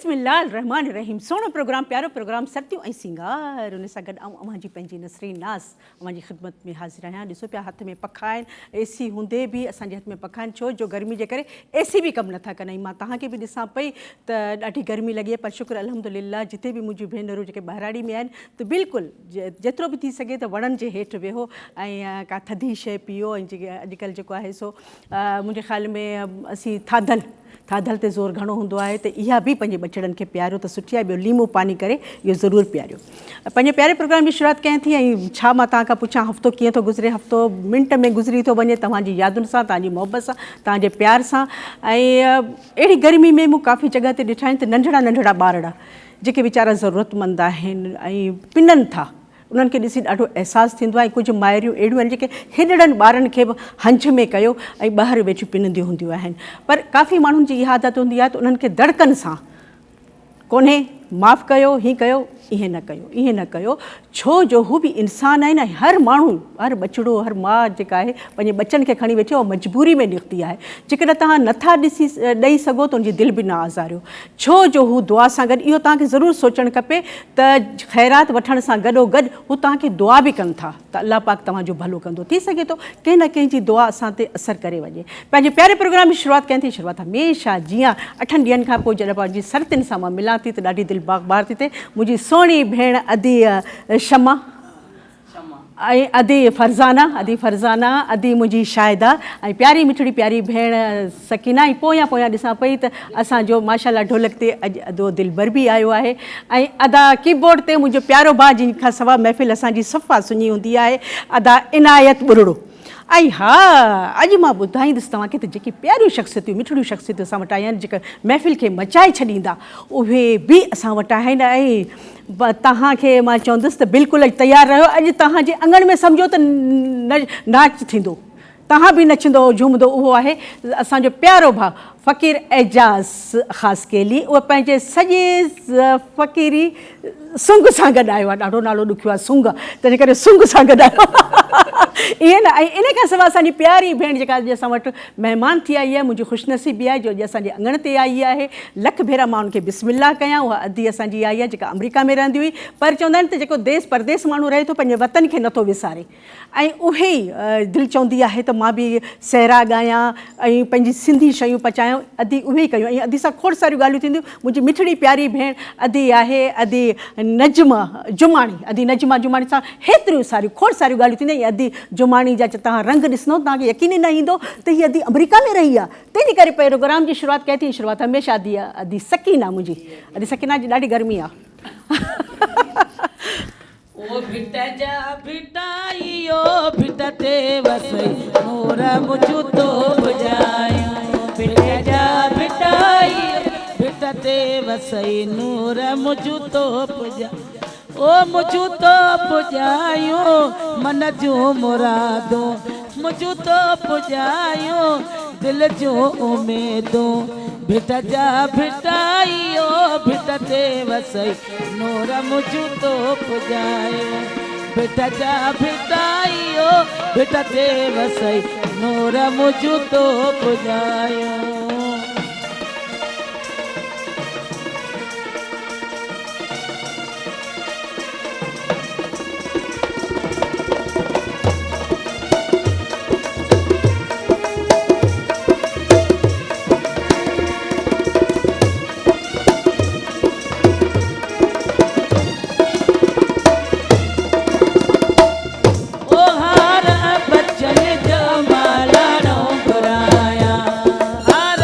बिस्मिल्लाहिर्रहमानिर्रहीम। सोनो प्रोग्राम, प्यारो प्रोग्राम, सर्दियों ऐं सिंगार उन सां गॾु अवां जी पंहिंजी नसरीन नास अवां जी ख़िदमत में हाज़िर आहियां। ॾिसो पिया हथ में पखा आहिनि, एसी हूंदे बि असांजे हथ में पखा आहिनि, छो जो गर्मी जे करे एसी बि कमु नथा कनि। मां तव्हांखे बि ॾिसां पई त ॾाढी गर्मी लॻी आहे, पर शुक्र अल्हम्दुलिल्लाह जिते बि मुंहिंजियूं भेनरूं जेके ॿाहिराड़ी में आहिनि त बिल्कुलु जेतिरो बि थी सघे त वणनि जे हेठि वेहो ऐं का थधी शइ पीओ। ऐं जेके अॼुकल्ह जेको आहे सो मुंहिंजे ख़्याल में असीं थाधल ते ज़ोर घणो हूंदो आहे, त इहा बि पंहिंजे ॿचिड़नि खे पीआरियो त सुठी आहे। ॿियो लीमो पानी करे इहो ज़रूरु पीआरियो। पंहिंजे प्यारे प्रोग्राम जी शुरूआति कयां थी ऐं छा मां तव्हां खां पुछां हफ़्तो कीअं थो गुज़रे। हफ़्तो मिंट में गुज़री थो वञे तव्हांजी यादुनि सां, तव्हांजी मोहबत सां, तव्हांजे प्यार सां। ऐं अहिड़ी गर्मी में मूं काफ़ी जॻह ते ॾिठा आहिनि त नंढड़ा नंढड़ा ॿारड़ा जेके वीचारा ज़रूरतमंद आहिनि ऐं पिननि था, उन्हनि खे ॾिसी ॾाढो अहसासु थींदो आहे। कुझु माइरियूं अहिड़ियूं आहिनि जेके हेॾड़नि ॿारनि खे बि हंज में कयो ऐं ॿाहिरि वेठियूं पिनंदियूं हूंदियूं आहिनि। पर काफ़ी माण्हुनि जी इहा आदत हूंदी आहे त उन्हनि खे धड़कनि सां कोन्हे माफ़ु कयो, हीअं कयो, ईअं न कयो, ईअं न कयो, छो जो हू बि इंसानु आहिनि। ऐं हर माण्हू, हर ॿचिड़ो, हर माउ जेका आहे पंहिंजे ॿचनि खे खणी वेठी आहे, उहा मजबूरी में निकिती आहे। जेकॾहिं तव्हां नथा ॾेई सघो त उनजी दिलि बि न आज़ारियो, छो जो हू दुआ सां गॾु इहो तव्हांखे ज़रूरु सोचणु खपे त ख़ैरात वठण सां गॾोगॾु हू तव्हांखे दुआ बि कनि था त अलाह पाक तव्हांजो भलो कंदो। थी सघे थो कंहिं न कंहिंजी दुआ असां ते असरु करे वञे। पंहिंजे प्यारे प्रोग्राम जी शुरूआति कयां थी। शुरूआति हमेशह जीअं 8 ॾींहंनि खां पोइ जॾहिं पंहिंजी सरतियुनि सां मां मिलां थी त ॾाढी दिलि बाग़बार थी थिए। मुंहिंजी सुहिणी भेण अदी शमा ऐं अदी फरज़ाना, अदी मुंहिंजी शाहिदा ऐं प्यारी मिठड़ी प्यारी भेण सकीना। ऐं पोयां ॾिसां पई त असांजो माशाल्लाह ढोलक ते अॼु अदो दिलबर बि आयो आहे। ऐं अदा कीबोर्ड ते मुंहिंजो प्यारो भाउ जिन खां सवाइ महफ़िल असांजी सफ़ा सुञी हूंदी आहे, अदा इनायत बुरड़ो। ऐं हा, अॼु मां ॿुधाईंदुसि तव्हांखे त जेकी प्यारियूं शख़्सियतूं, मिठड़ियूं शख़्सियतूं असां वटि आहिनि, जेका महफ़िल खे मचाए छॾींदा, उहे बि असां वटि आहिनि। ऐं तव्हांखे मां चवंदुसि त बिल्कुलु तयारु रहियो। अॼु तव्हांजे अंगण में सम्झो त नाच थींदो, तव्हां बि नचंदो झूमंदो। उहो आहे असांजो प्यारो भाउ फ़क़ीर एजाज़ ख़ासकेली। उहो पंहिंजे सॼे फ़क़ीरी सुंग सां गॾु आयो आहे। ॾाढो नालो ॾुखियो आहे सुंग, तंहिंजे करे सुंग सां गॾु आयो ईअं न। ऐं इन खां सवाइ असांजी प्यारी भेण जेका अॼु असां वटि महिमान थी आई आहे, मुंहिंजी ख़ुशिनसीबी आहे जो अॼु असांजे अंगण ते आई आहे। लख भेरा मां उनखे बिस्मिल्लाह कयां। उहा अदी असांजी आई आहे जेका अमेरिका में रहंदी हुई, पर चवंदा आहिनि त जेको देश परदेस माण्हू रहे थो पंहिंजे वतन खे नथो विसारे। ऐं उहे ई दिलि चवंदी आहे त मां बि सहरा ॻायां ऐं पंहिंजी सिंधी शयूं पचायूं। अदी उहे ई कयूं। ऐं अदी सां खोड़ सारियूं ॻाल्हियूं थींदियूं। मुंहिंजी मिठड़ी प्यारी भेण अदी आहे, अदी नजमा जुमाणी सां हेतिरियूं सारियूं खोड़ सारियूं ॻाल्हियूं थींदियूं। ऐं अदी जुमाणी जा तव्हां रंग ॾिसंदो तव्हांखे यकीन ई न ईंदो त हीअ अदी अमेरिका में रही आहे। तंहिंजे करे प्रोग्राम जी शुरूआति कई थी। शुरूआति हमेशह अदी सकीना, मुंहिंजी अदी सकीना जी ॾाढी गर्मी आहे। ओ भिट जा भिटाइयो भिट ते वसई मोर मुझु तो बुझायो। भिट जा भिटाइयो भिट ते वसई नूर मुझु तो बुझा। ओ मुझु तो पुॼायो मन जूं मुरादूं, मुझु तो पुॼायो दिलि जूं उमेदूं। भिट जा भिटाइयो भिट ते वसई नूर मुझु तो पुॼायो। भिट जा भिटाइयो भिट ते वसई नूर मुझु तो पुॼायो। हार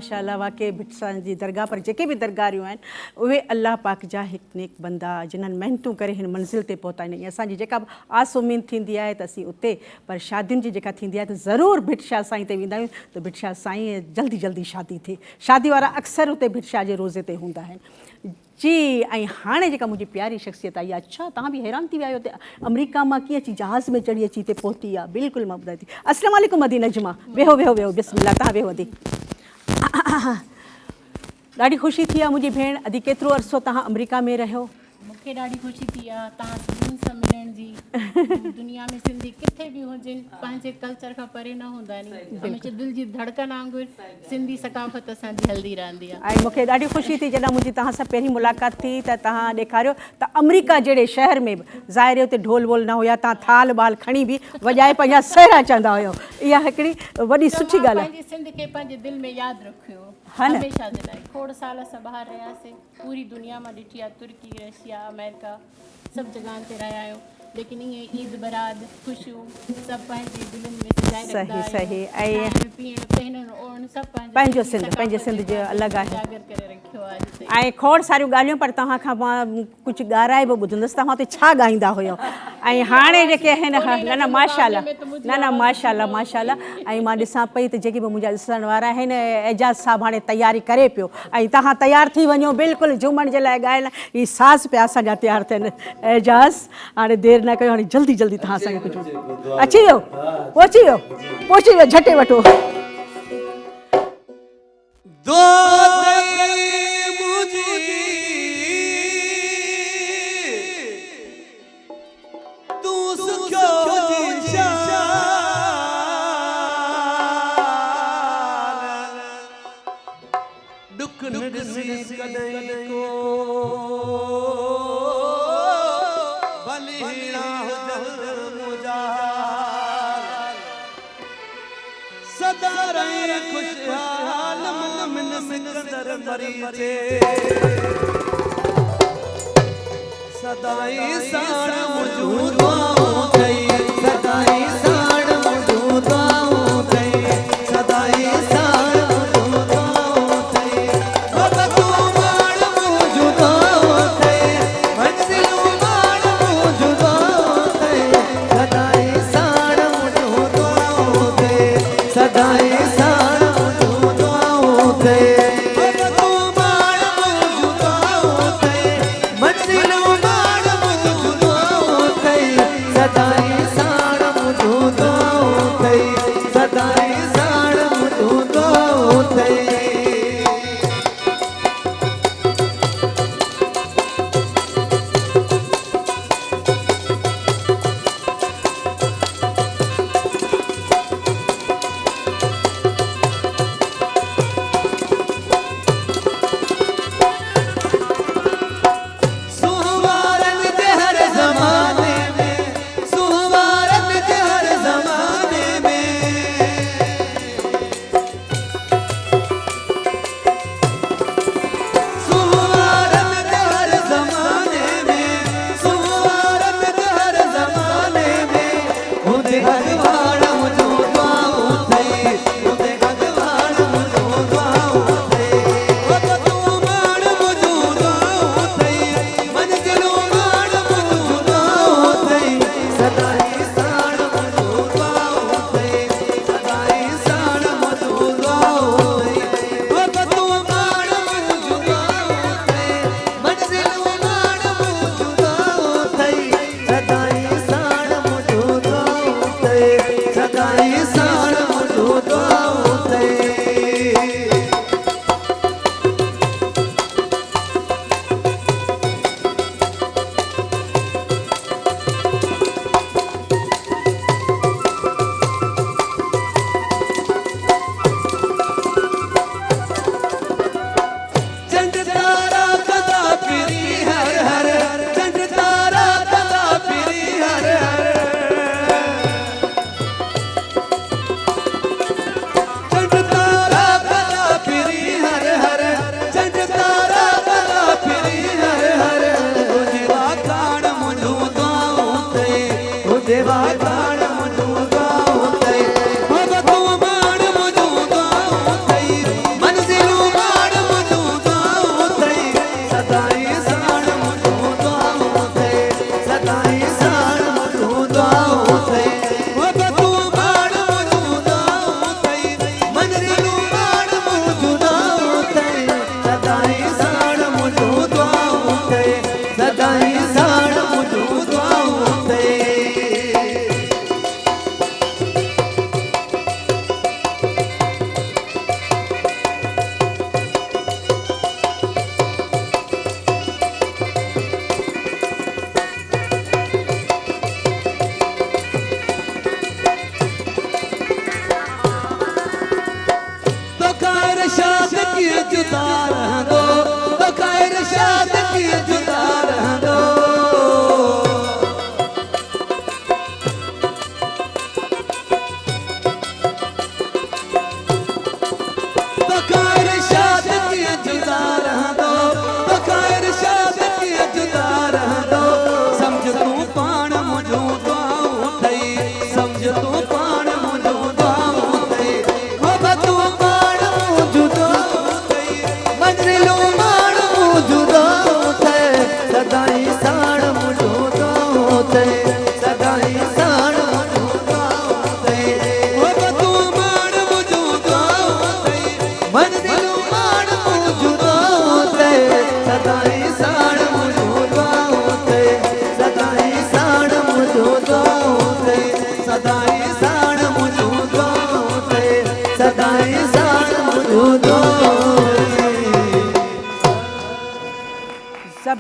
माशाल्लाह वाकई भिटसा जी दरगाह पर जेके भी दरगाहियूं आहिनि उहे अल्लाह पाक जा हिकु नेक बंदा जिन्हनि महिनतूं करे हिन मंज़िल ते पहुता आहिनि। असांजी जेका बि आस उमीद थींदी आहे त असीं उते पर शादियुनि जी जेका थींदी आहे त ज़रूरु भिटशा साईं ते वेंदा आहियूं त भिटशा साईं जल्दी जल्दी शादी थिए। शादी वारा अक्सर उते भिटशा जे रोज़े ते हूंदा आहिनि जी। ऐं हाणे जेका मुंहिंजी प्यारी शख़्सियत आई आहे, अच्छा तव्हां बि हैरान थी विया आहियो त अमेरिका मां कीअं अची जहाज़ में चढ़ी अची हिते पहुती आहे। बिल्कुलु मां ॿुधाए थी। अस्सलाम वालेकुम मदी नजमा, वेहो वेहो वेहो, बिस्मिल्लाह, तव्हां वेहो मदी। ॾाढी ख़ुशी थी आहे मुंहिंजी भेण, अॼु केतिरो अरसो तव्हां अमेरिका में रहियो। मूंखे ॾाढी ख़ुशी थी आहे तव्हां सिंधियुनि सां मिलण जी। दुनिया में सिंधी किथे बि हुजनि पंहिंजे कल्चर खां परे न हूंदा आहिनि। हमेशह दिलि जी धड़कन वांगुरु सिंधी सकाफ़त असांजी हलंदी रहंदी आहे। ऐं मूंखे ॾाढी ख़ुशी थी जॾहिं मुंहिंजी तव्हां सां पहिरीं मुलाक़ात थी त तव्हां ॾेखारियो त अमेरिका जहिड़े शहर में बि ज़ाहिर हुते ढोल वोल न हुया, तव्हां थाल बाल खणी बि वॼाए पंहिंजा सहरा चवंदा हुयो। इहा हिकिड़ी वॾी सुठी ॻाल्हि आहे। पंहिंजी सिंध खे पंहिंजे दिलि में यादि रखियो हा न? हमेशह जे लाइ। खोड़ साल असां ॿाहिरि रहियासीं, पूरी दुनिया मां ॾिठी आहे, तुर्की, रशिया, अमेरिका, सभु जॻहनि ते रहिया आहियूं, लेकिन ईअं ईद बरात ख़ुशियूं सभु पंहिंजी दिलनि में सजाए रखंदा आहियूं। सही ऐं खाइण पीअण पहिनण ओढ़ण सभु पंहिंजो सिंध, पंहिंजे सिंध जो अलॻि आहे। उजागर करे रखियो आहे हिते। ऐं खोड़ सारियूं ॻाल्हियूं, पर तव्हां खां मां कुझु ॻाराए बि ॿुधंदसि तव्हां हुते छा ॻाईंदा हुयो। ऐं हाणे जेके आहिनि न न माशाल्लाह, न न माशाल्लाह माशाल्लाह। ऐं मां ॾिसां पई त जेके बि मुंहिंजा ॾिसण वारा आहिनि, एजाज़ साहब हाणे तयारी करे पियो ऐं तव्हां तयारु थी वञो बिल्कुलु झूमण जे लाइ ॻाइण लाइ। ही साज़ पिया असांजा तयारु थियनि। एजाज़ हाणे देरि न कयो, हाणे जल्दी जल्दी तव्हां असांखे कुझु अची वियो, पहुची वियो, झटे वठो।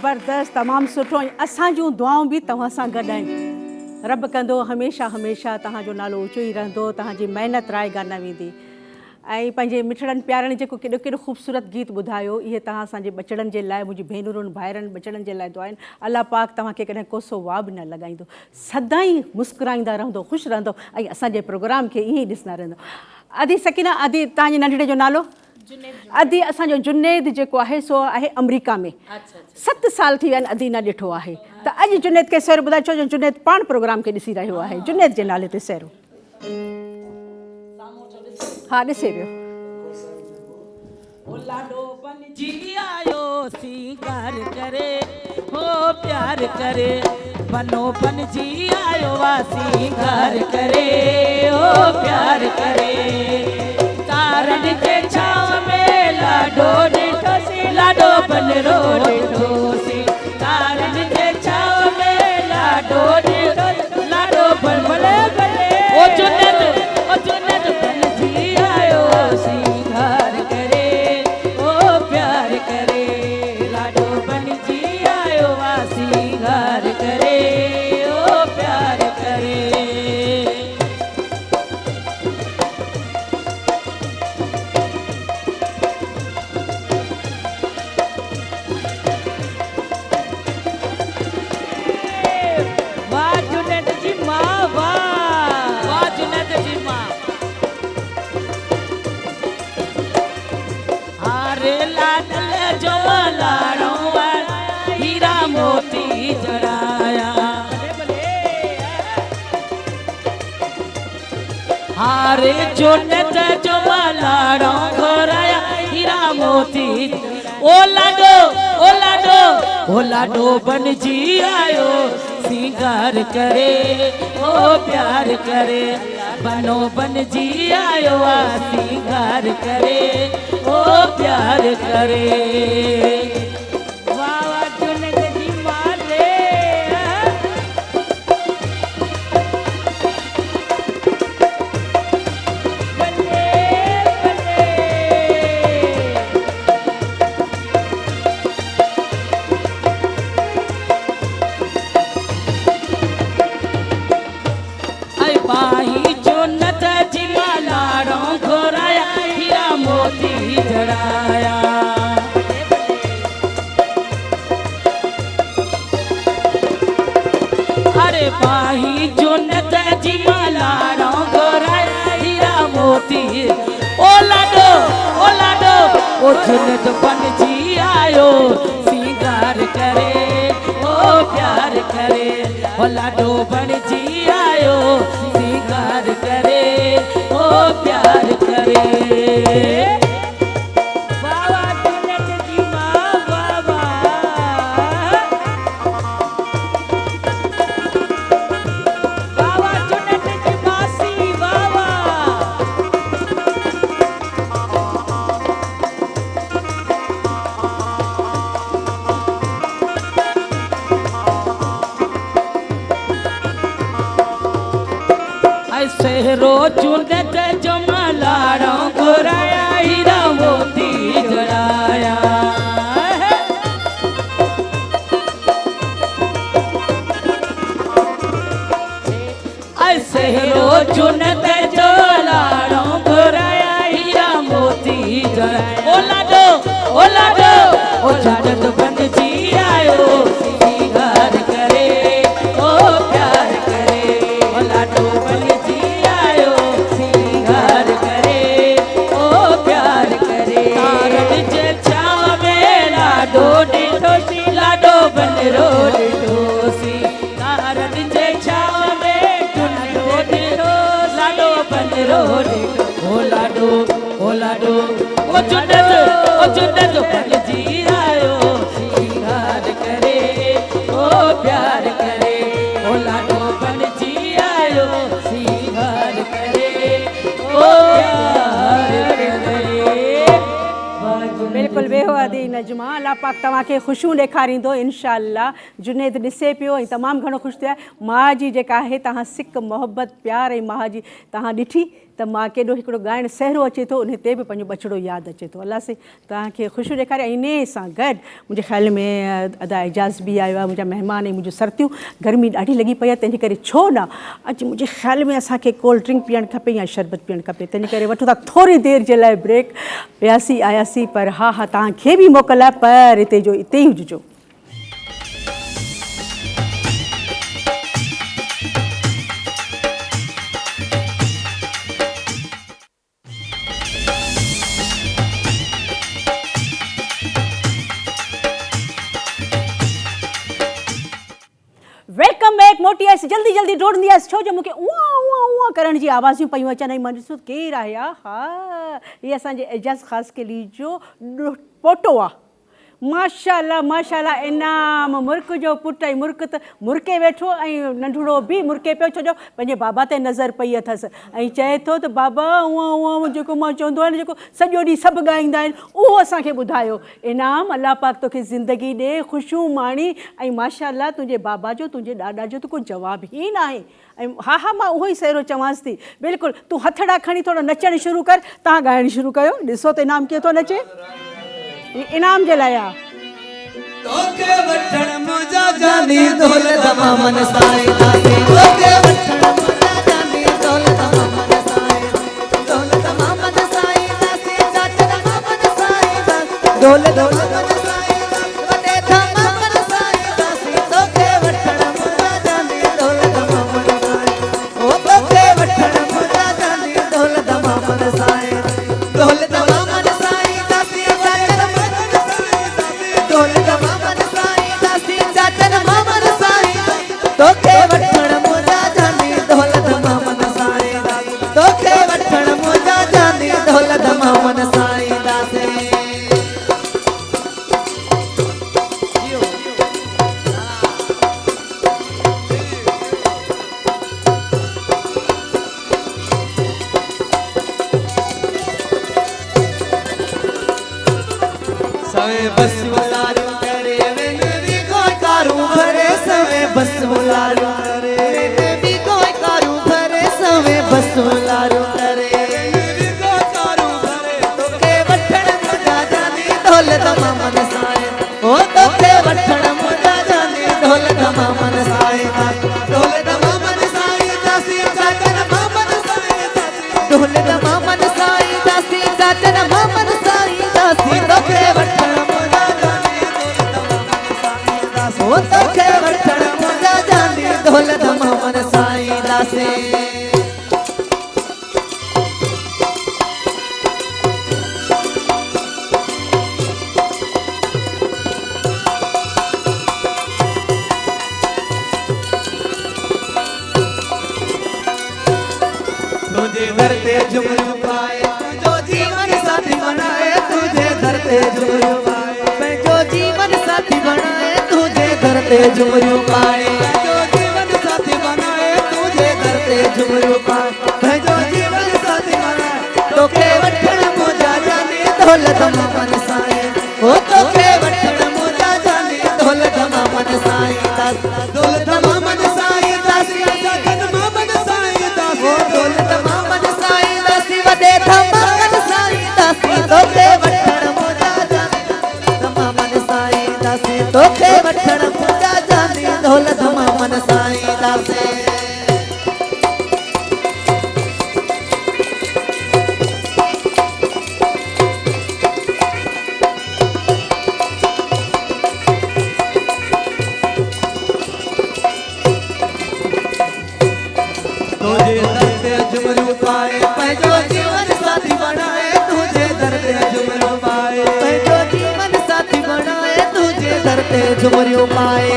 ज़बरदस्त, तमामु सुठो। ऐं असां जूं दुआऊं बि तव्हां सां गॾु आहिनि। रब कंदो हमेशह हमेशह तव्हांजो नालो ऊचो ई रहंदो, तव्हांजी महिनत रायगा न वेंदी। ऐं पंहिंजे मिठड़नि प्यारनि जेको केॾो केॾो ख़ूबसूरत गीत ॿुधायो, इहे तव्हां असांजे बचड़नि जे लाइ, मुंहिंजी भेनरुनि भाइरनि बचड़नि जे लाइ दुआ आहिनि। अलाह पाक तव्हांखे कॾहिं कोसो वाह बि न लॻाईंदो, सदाईं मुस्कुराईंदा रहंदो, ख़ुशि रहंदो ऐं असांजे प्रोग्राम खे ईअं ई ॾिसंदा रहंदो। अदी सकीना, अदी तव्हांजे नंढड़े जो नालो? अदी असांजो जुनेद जेको आहे सो आहे अमरीका में। 7 साल थी विया आहिनि अदी न ॾिठो आहे। त अॼु जुनेद खे सैर ॿुधाए, छो जो जुनेद पाण प्रोग्राम खे ॾिसी रहियो आहे। जुनेद जे नाले ते सैरो। हा, ॾिसे पियो। लाडो बन जी आयो सिंगार करे, हो प्यार करे, बनो बन जी आयो वा सिंगार करे, हो प्यार करे। तारन के छाव में लाडो ॾिठो सी, लाडो बन रो ॾिठो सी। तारन के छाव में लाडो ॾिठो, लाडो बन भले भले। ओ जुनेद बन जी आयो सिंगार करे, ओ प्यार करे, लाडो बन जी आयो वा सिंगार करे, ओ प्यार करे। वाह जुनेद जी माँ, वाह जुनेद जी माँ। हारे लाडल जो लाड़ो हीरा मोती जड़ाया, हारे जुनेद जो लाड़ो घोराया हीरा मोती। ओ लाडो ओ लाडो ओ लाडो बन जी आयो सिंगार करे, ओ प्यार करे, बनो बन जी आयो आ सिंगार करे, ओ प्यार करे। वाह वाह जुनेद जी मारे। बल्ले बल्ले। आई बाही जुनेद जी लाड़ो घोराया हीरा मोती जड़ाया। अरे बाही जुनेद जी लाड़ो घोराया हीरा मोती। ओ लाडो ओ जुनेद बन जी आयो सिंगार करे, ओ प्यार करे, ओ लाडो बन जी आयो सिंगार करे, ओ प्यार करे। वाह वाह जुनेद जी माँ, वाह वाह। वाह वाह जुनेद जी मासी, वाह वाह। सहरो जुनेद जो लाड़ो घोराया हीरा मोती जड़ाया। सहरो जुनेद जो लाड़ो घोराया हीरा मोती जड़ाया। ओ लाडो ओ जुनेद बन जी आयो सिंगार करे, ओ प्यार करे, ओ लाडो बन जी आयो सिंगार करे, ओ प्यार करे। तारन जे छाव में लाडो ॾिठो सी, लाडो बन रो ॾिठो सी। तारन जे छाव में लाडो ॾिठो, लाडो बन रो ॾिठो। ओ लाडो ओ जुनेद बन जी आयो सिंगार करे, ओ प्यार करे, ओ लाडो बन जी आयो सिंगार करे, ओ प्यार करे। बिल्कुलु वेहो अदी नजमा। अलाह पाक तव्हांखे ख़ुशियूं ॾेखारींदो इंशाअल्लाह। जुनेद ॾिसे पियो ऐं तमामु घणो ख़ुशि थियो आहे। माउ जी जेका आहे तव्हां सिक मोहबत प्यार ऐं माउ जी तव्हां ॾिठी त मां केॾो हिकिड़ो ॻाइणु सहरो अचे थो, उन ते बि पंहिंजो बछड़ो यादि अचे थो। अलाह से तव्हांखे ख़ुशियूं ॾेखारे। इन सां गॾु मुंहिंजे ख़्याल में अदा एजाज़ बि आयो आहे, मुंहिंजा महिमान ऐं मुंहिंजूं सर्तियूं। गर्मी ॾाढी लॻी पई आहे, तंहिंजे करे छो न अॼु मुंहिंजे ख़्याल में असांखे कोल्ड ड्रिंक पीअणु खपे या शरबत पीअणु खपे। तंहिंजे करे वठूं था थोरी देरि जे लाइ ब्रेक। वियासीं आयासीं, पर हा हा तव्हांखे बि मोकल आहे, पर हिते जो हिते ई हुजिजो। Welcome back. मोटी आयसि, जल्दी जल्दी डोड़ंदी आयसि, छो जो मूंखे उआ उआ उआ करण जी आवाज़ूं पियूं अचनि। ऐं मां ॾिसो केरु आहे? हा, हीअ असांजे एजाज़ ख़ासि कली जो पोटो आहे। माशाल्लाह माशाल्लाह, इनाम मुर्क जो पुटु। ऐं मुर्क त मुर्के वेठो ऐं नंढड़ो बि मुर्के पियो, छो जो पंहिंजे बाबा ते नज़र पई अथसि। ऐं चए थो त बाबा उआ उआ जेको मां चवंदो आहे न, जेको सॼो ॾींहुं सभु ॻाईंदा आहिनि, उहो असांखे ॿुधायो। इनाम अलाह पाक तोखे ज़िंदगी ॾे, ख़ुशियूं माणी। ऐं माशाल्लाह तुंहिंजे बाबा जो, तुंहिंजे ॾाॾा जो त को जवाबु ई न आहे। ऐं हा हा, मां उहो ई सहरो चवांसि थी। बिल्कुलु, तूं हथड़ा खणी थोरो नचणु शुरू कर, तव्हां ॻाइणु शुरू कयो। ॾिसो त इनाम कीअं थो नचे। इनाम जे लाइ आहे। तोखे वठण मुंहिंजा जानी दौलत मामन साईं दासी, तोखे वठण मुंहिंजा जानी दौलत मामन साईं, दौलत मामन साईं दासी, जाचर मामन साईं दासी, दौलत मामन साईं दासी, वॾे था मामन साईं दासी, तोखे वठण मुंहिंजा जानी दौलत मामन साईं, ओ तोखे वठण मुंहिंजा जानी दौलत मामन साईं, दौलत मामन साईं दासी, जाचर मामन साईं दासी, दौलत तोखे वठण मुंहिंजा जानी दौलत मामन साईं दासी, तोखे वठण मुंहिंजा जानी दौलत मामन साईं दासी। सवे बस बुलारो करे वेंदी कोई कारू भरे, सवे बस बुलारो करे वेंदी कोई कारू भरे, सवे बस बुलारो करे वेंदी कोई कारू भरे, तोखे वठण मुंहिंजा जानी दौलत मामन साईं, ओ तोखे वठण मुंहिंजा जानी दौलत मामन साईं दासी, दौलत मामन साईं दासी, जाचर मामन साईं दासी, दौलत मामन साईं दासी, जाचर मामन साईं दासी, तोखे वठण मुंहिंजा जानी दौलत मामन साईं दासी, ओ तोखे वठण मुंहिंजा जानी दौलत मामन साईं दासी। तुझे दर पे झुमरू पाए, जो जीवन साथी बनाए, तुझे दर पे झुमरू पाए, जो जीवन साथी बनाए, तुझे दर पे झुमरू पाए, जो जीवन साथी बनाए, तुझे दर पे झुमरू पाए, जो जीवन साथी बनाए, तोखे वठण मुंहिंजा जानी दौलत मामन साईं, ओ तोखे वठण मुंहिंजा जानी दौलत मामन साईं दासी, दौलत मामन साईं दासी, जागन मामन साईं दासी, ओ दौलत मामन साईं दासी, वॾे था मामन साईं दासी, तोखे वठण मुंहिंजा जानी दौलत मामन साईं दासी, तोखे वठण मुंहिंजा जानी दौलत मामन साईं दासी। तुझे दर पे झुमरू पाए, पंहिंजो जीवन साथी बनाए, तुझे दर पे झुमरू पाए, पंहिंजो जीवन साथी बनाए, तुझे दर पे झुमरू पाए,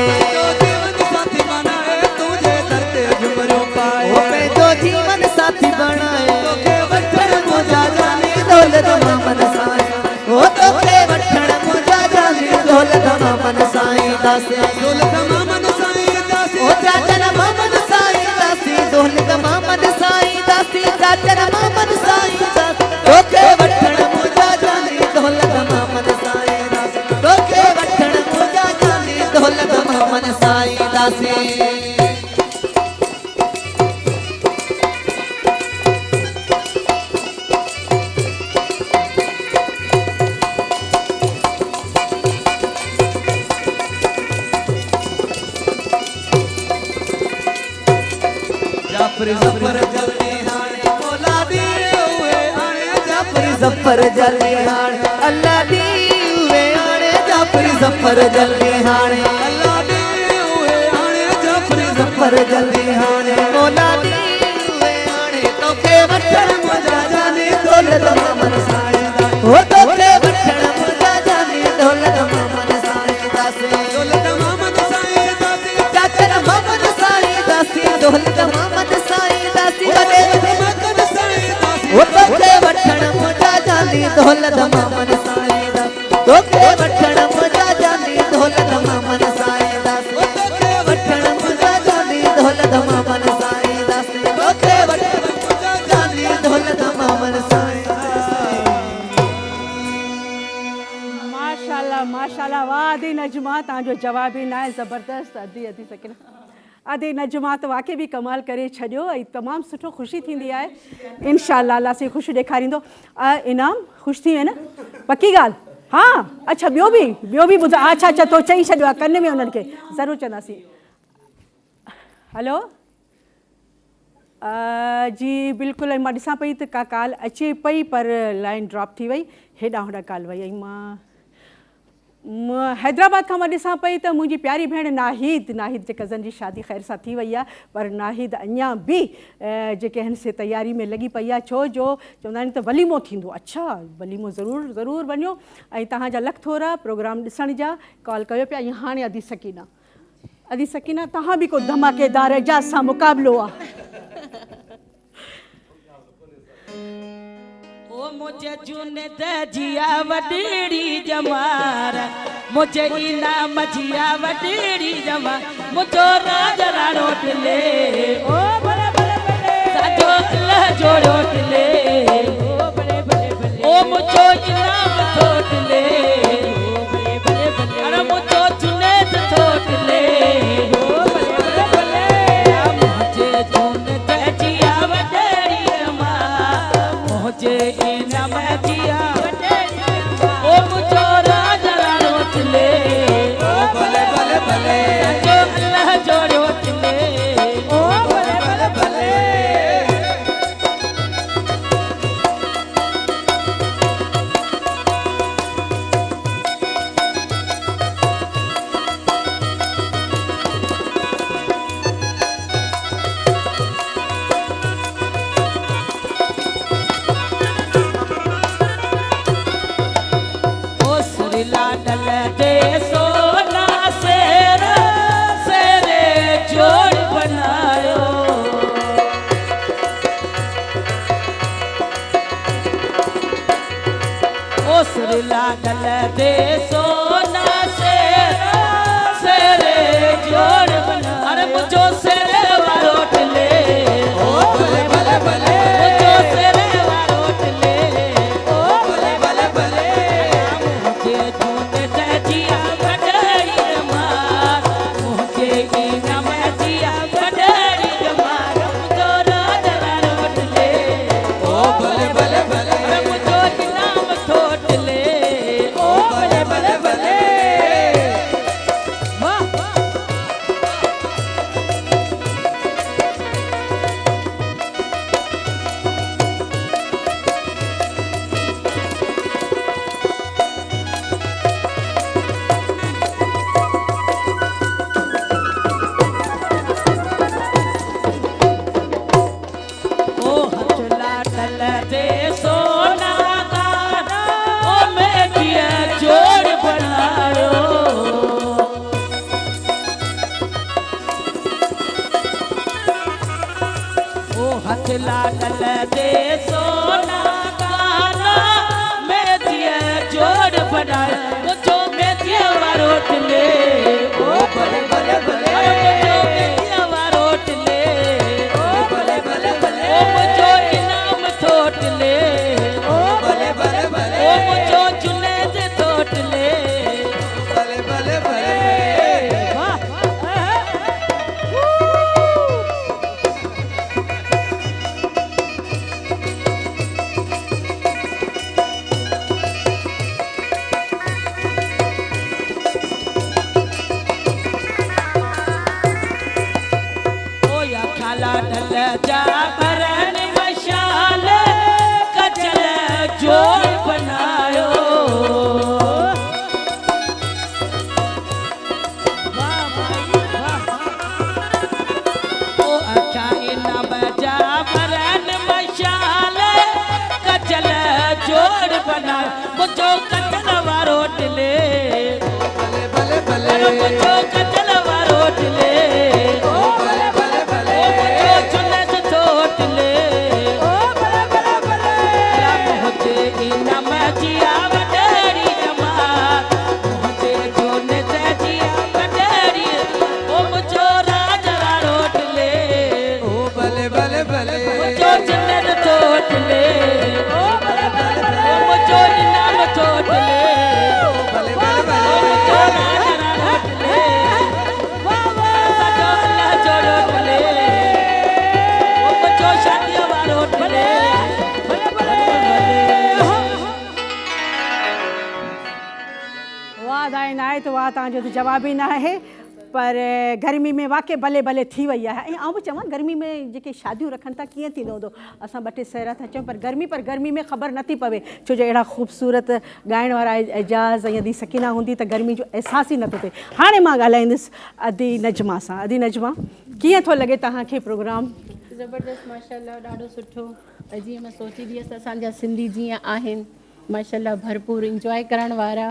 जीवन साथी बनाए, तुझे दर पे झुमरू पाए, ओ पंहिंजो जीवन साथी बनाए, तोखे वठण मुंहिंजा जानी दौलत मामन साईं, ओ तोखे वठण मुंहिंजा जानी दौलत मामन साईं दासी, दौलत मामन साईं दासी, ओ जाचर मामन साईं दासी, दौलत मामन साईं दासी, जाचर मामन साईं दासी, तोखे वठण मुंहिंजा जानी दौलत मामन साईं दासी, तोखे वठण मुंहिंजा जानी दौलत मामन साईं दासी। जाफरी जफर जल्दी हाणे मौला दी उहे हाणे जाफरी जफर जल्दी हाणे अल्लाह दी उहे हाणे जाफरी जफर जल्दी हाणे अल्लाह दी उहे हाणे जाफरी जफर जल्दी हाणे मौला दी उहे हाणे तोखे वठण मुंहिंजा जानी दौलत मामन साईं दा हो तोखे वठण मुंहिंजा जानी दौलत मामन साईं दासी दौलत मामन साईं दासी चाचर मामन साईं दासी दौलत मामन साईं दासी वडे मामन साईं दासी हो तोखे वठण मुंहिंजा जानी दौलत मामन साईं दासी तोखे वठण मुंहिंजा जानी दौलत मामन साईं दासी तोखे वठण मुंहिंजा जानी दौलत मामन साईं दासी तोखे वठण मुंहिंजा जानी दौलत मामन साईं माशाल्लाह माशाल्लाह वाह अदी नजमा तव्हांजो जवाब ई न आहे ज़बरदस्त अदी सकिना अदी नजमा त वाक़ई बि कमाल करे छॾियो ऐं तमामु सुठो ख़ुशी थींदी आहे इंशाअल्लाह अलाह से ख़ुशी ॾेखारींदो इनाम ख़ुशि थी वेंदा पकी ॻाल्हि हाँ अच्छा ॿियो बि ॿुधा अच्छा अच्छा तो चई छॾियो आहे कन में उन्हनि खे ज़रूरु चवंदासीं हलो जी बिल्कुलु मां ॾिसां पई त का कॉल अचे पई पर लाइन ड्रॉप थी वई हेॾां होॾां कॉल वई ऐं मां हैदराबाद खां मां ॾिसां पई त मुंहिंजी प्यारी भेण नाहिद जे कज़न जी शादी ख़ैर सां थी वई आहे पर नाहिद अञा बि जेके आहिनि से तयारी में लॻी पई आहे छो जो चवंदा आहिनि त वलीमो थींदो अच्छा वलीमो ज़रूरु वञो ऐं तव्हांजा लख थोरा प्रोग्राम ॾिसण जा कॉल कयो पिया ऐं हाणे अदी सकीना तव्हां बि को धमाकेदार एजाज़ सां मुक़ाबिलो आहे ओ मुझे चुने जिया वडेरी जमार मुझे इनाम जिया वडेरी जमार मुझो राज राणो टिले ओ बड़े बड़े बड़े साजो अल्लाह जोड़ो टिले ओ बड़े बड़े बड़े ओ मुझो इनाम थोटले ओ बड़े बड़े बड़े अरे मुझो चुने थोटले ओ बड़े बड़े बड़े मुझे चुने जिया वडेरी जमार मुझे लाला ढल जा भरन मशाल कचल जोड़ बनायो ओ अच्छा इना बजा भरन मशाल कचल जोड़ बनायो मुझो कचल वारो टिले भले भले भले मुझो कचल वारो टिले तो वाह तव्हांजो त जवाब ई न आहे पर गर्मी में वाक़ई भले भले थी वई आहे ऐं आउं बि चवां गर्मी में जेके शादियूं रखनि था कीअं थींदो हूंदो असां ॿ टे सहरा था चऊं पर गर्मी में ख़बर नथी पवे छो जो अहिड़ा ख़ूबसूरत ॻाइण वारा एजाज़ ऐं अदी सकीना हूंदी त गर्मी जो अहसासु ई नथो थिए हाणे मां ॻाल्हाईंदुसि अदी नजमा सां अदी नजमा कीअं थो लॻे तव्हांखे प्रोग्राम ज़बरदस्त माशाल्लाह ॾाढो सुठो जीअं मां सोचींदी हुअसि असांजा सिंधी जीअं आहिनि माशाल्लाह भरपूर इंजॉय करण वारा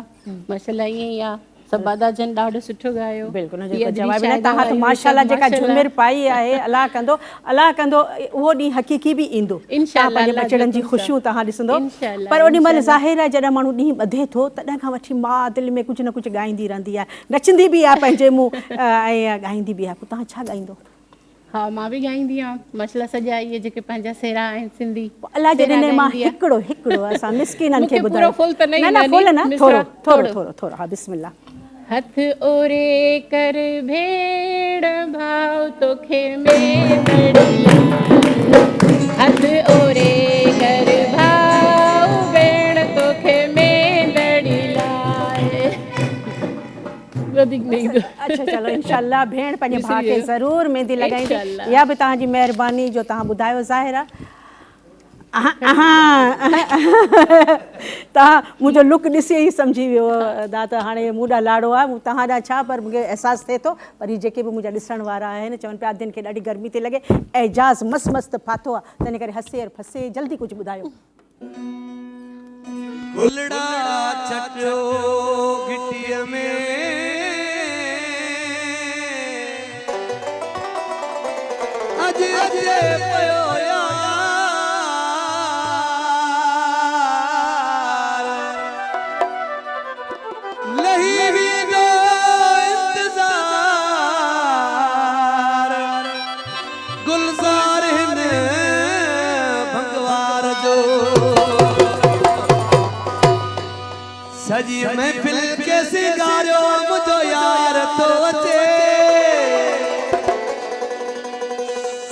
माशाल्लाह ईअं ई आहे सबादा जन ॾाढो सुठो ॻायो बिल्कुलु जवाब न तव्हां त माशाल्लाह जेका झुमिर पाई आहे अलाह कंदो उहो ॾींहुं हक़ीक़ी बि ईंदो पंहिंजे बचड़नि जी ख़ुशियूं तव्हां ॾिसंदो पर ओॾी महिल ज़ाहिर आहे जॾहिं माण्हू ॾींहुं ॿधे थो तॾहिं खां वठी मां दिलि में कुझु न कुझु ॻाईंदी रहंदी आहे नचंदी बि आहे पंहिंजे मुंहुं ऐं ॻाईंदी बि आहे पोइ तव्हां छा ॻाईंदो हा मां बि ॻाईंदी आहियां माशाल्लाह सॼा इहे जेके पंहिंजा सेरा आहिनि सिंधी अलाह जॾहिं मां हिकिड़ो असां मिसकिननि खे ॿुधायो थोरो हा बिस्मिल्लाह हथ ओरे कर भेड़ भाव तोखे में बड़ी हथ ओरे कर भाव भेड़ तोखे में बड़ी लाए वधीक नहीं अच्छा चलो इंशाल्लाह भेण पंहिंजे भाउ खे ज़रूरु मेहंदी लॻाईंदी इहा बि तव्हांजी महिरबानी जो तव्हां ॿुधायो ज़ाहिर आहे तव्हां मुंहिंजो लुक ॾिसी ई सम्झी वियो दा त हाणे मूं ॾांहुं लाड़ो आहे तव्हां ॾांहुं छा पर मूंखे अहसासु थिए थो पर हीअ जेके बि मुंहिंजा ॾिसण वारा आहिनि चवनि पिया दिन खे ॾाढी गर्मी थी लॻे एजाज़ मस्तु फाथो आहे तंहिं करे हसे और फसे जल्दी कुझु ॿुधायो गुलड़ा चटियो गिटीअ में अॼु पियो सजी महफिल के सिंगारियो मुझो यार तो अचे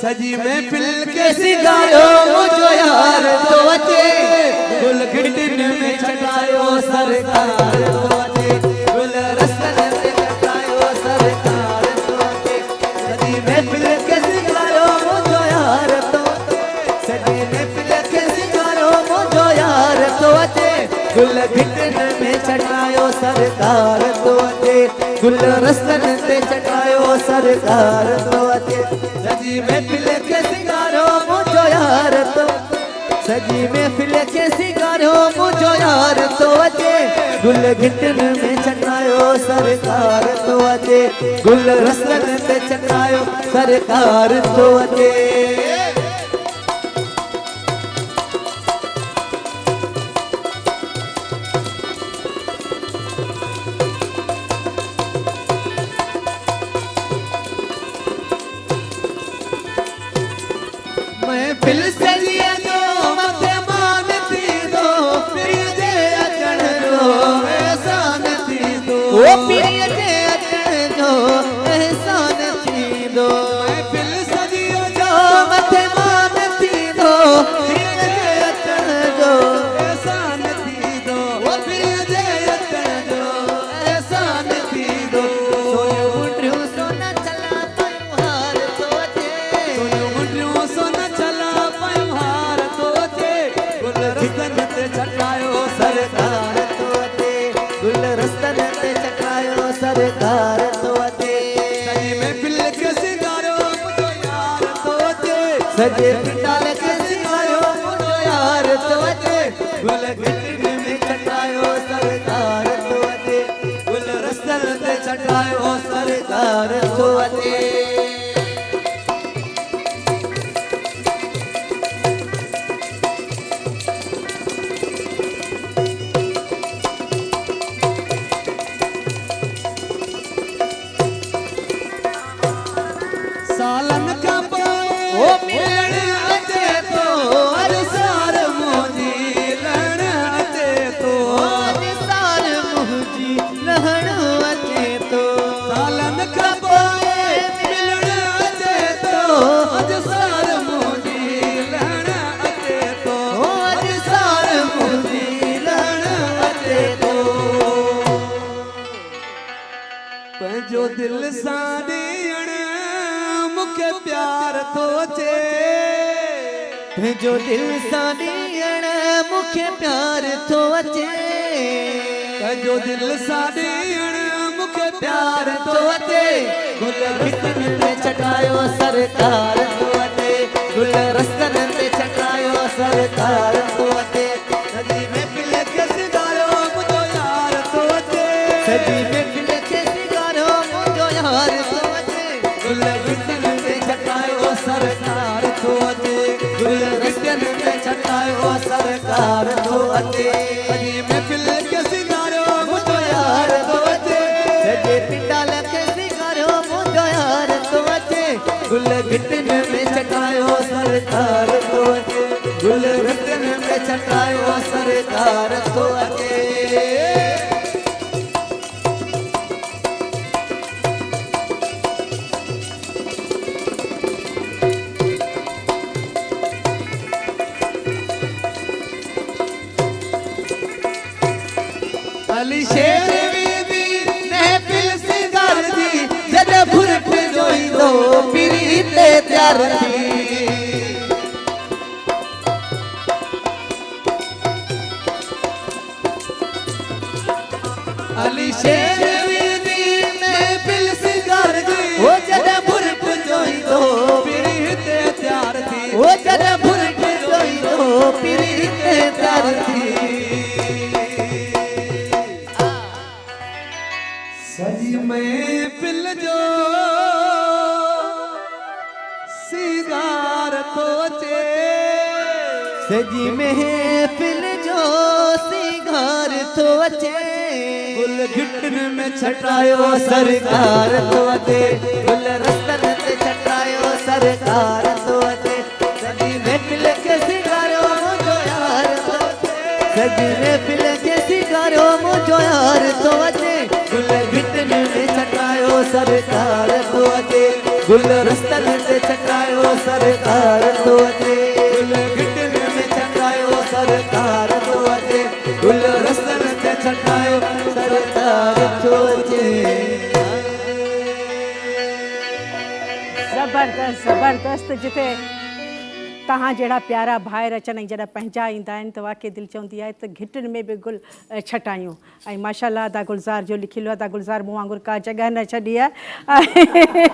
सजी महफिल के सिंगारियो मुझो यार तो अचे गुल गिरदिन में छटायो सरकार तो अचे गुल रसन में छटायो सरकार तो अचे सजी महफिल के सिंगारियो मुझो यार तो अचे सजी महफिल के सिंगारियो मुझो यार तो अचे गुल गिरदिन में चटायो सरकार तो अचे गुल रसन ते चटायो सरकार तो अचे सजी महफिल के सिंगारो मुझो यार तो सजी महफिल के सिंगारो मुझो यार तो अचे गुल गिरदिन में चटायो सरकार तो अचे गुल रसन ते चटायो सरकार तो अचे महफिल सजिए जो मथे मान थी दो पीर जे अचण जो एहसान थी दो ओ पीर जे अचण जो एहसान थी दो महफिल सजिए जो सजे पिंडाल खे सिंगारियो मुंहिंजो यार तो अचे गुल गिटन में छटायो सरकार तो अचे गुल रस्तन ते छटायो सरकार तो अचे सालन का ओ मिलन अचे तो अरसार मुझी लहण अचे तो अरसार मुझी लहण अचे तो सालन का मिलन अचे तो अरसार मुझी लहण अचे तो अरसार मुझी लहण अचे तो पंहिंजो दिल सां ॾियण मूंखे प्यार थो अचे पंहिंजो दिल सां ॾियण मूंखे प्यार थो अचे पंहिंजो दिल सां ॾियण मूंखे प्यार थो अचे गुल गिटन में छटायो सरकार थो अचे गुल रस्तन ते छटायो सरकार थो अचे सॼी महफ़िल खे सिंगारियो मुंहिंजो यार थो अचे सॼी महफ़िल खे सिंगारियो मुंहिंजो यार थो अचे गुल गिटन में छटायो सरकार थो अचे गुल रस्तन ते छटायो सरकार थो अचे सॼी महफ़िल खे सिंगारियो मुंहिंजो यार थो अचे सॼे पिंडाल खे सिंगारियो मुंहिंजो यार थो अचे गुल गिटन में छटायो सरकार थो अचे गुल रस्तन में छटायो सरकार थो अचे अली शेर दी महफिल सिंगार दी जद फुरट जोई दो पीरी ते तैयार थी अली शेर दी महफिल सिंगार दी ओ जद फुरट जोई दो पीरी ते तैयार थी ओ जद फुरट जोई दो पीरी ते तैयार थी सजी महफिल जो सिंगार थो अचे सजी महफिल जो सिंगार थो अचे गुल गिटन में छटायो सरकार थो अचे गुल रस्तन ते छटायो सरकार थो अचे सजी महफिल खे सिंगारियो मुंहिंजो यार थो अचे सजी महफिल खे सिंगारियो मुंहिंजो यार थो अचे गुल गिटन में छटायो सरकार थो अचे गुल रस्तन ते छटायो सरकार थो अचे गुल गिटन में छटायो सरकार थो अचे गुल रस्तन ते छटायो सरकार थो अचे ज़बरदस्त ज़बरदस्त जिते तव्हां जहिड़ा प्यारा भाइर अचनि ऐं जॾहिं पंहिंजा ईंदा आहिनि त वाक़ई दिलि चवंदी आहे त घिटनि में बि गुल छटायूं ऐं माशाल्लाह अदा गुलज़ार जो लिखियलु आहे अदा गुलज़ार मूं वांगुरु का जॻह न छॾी आहे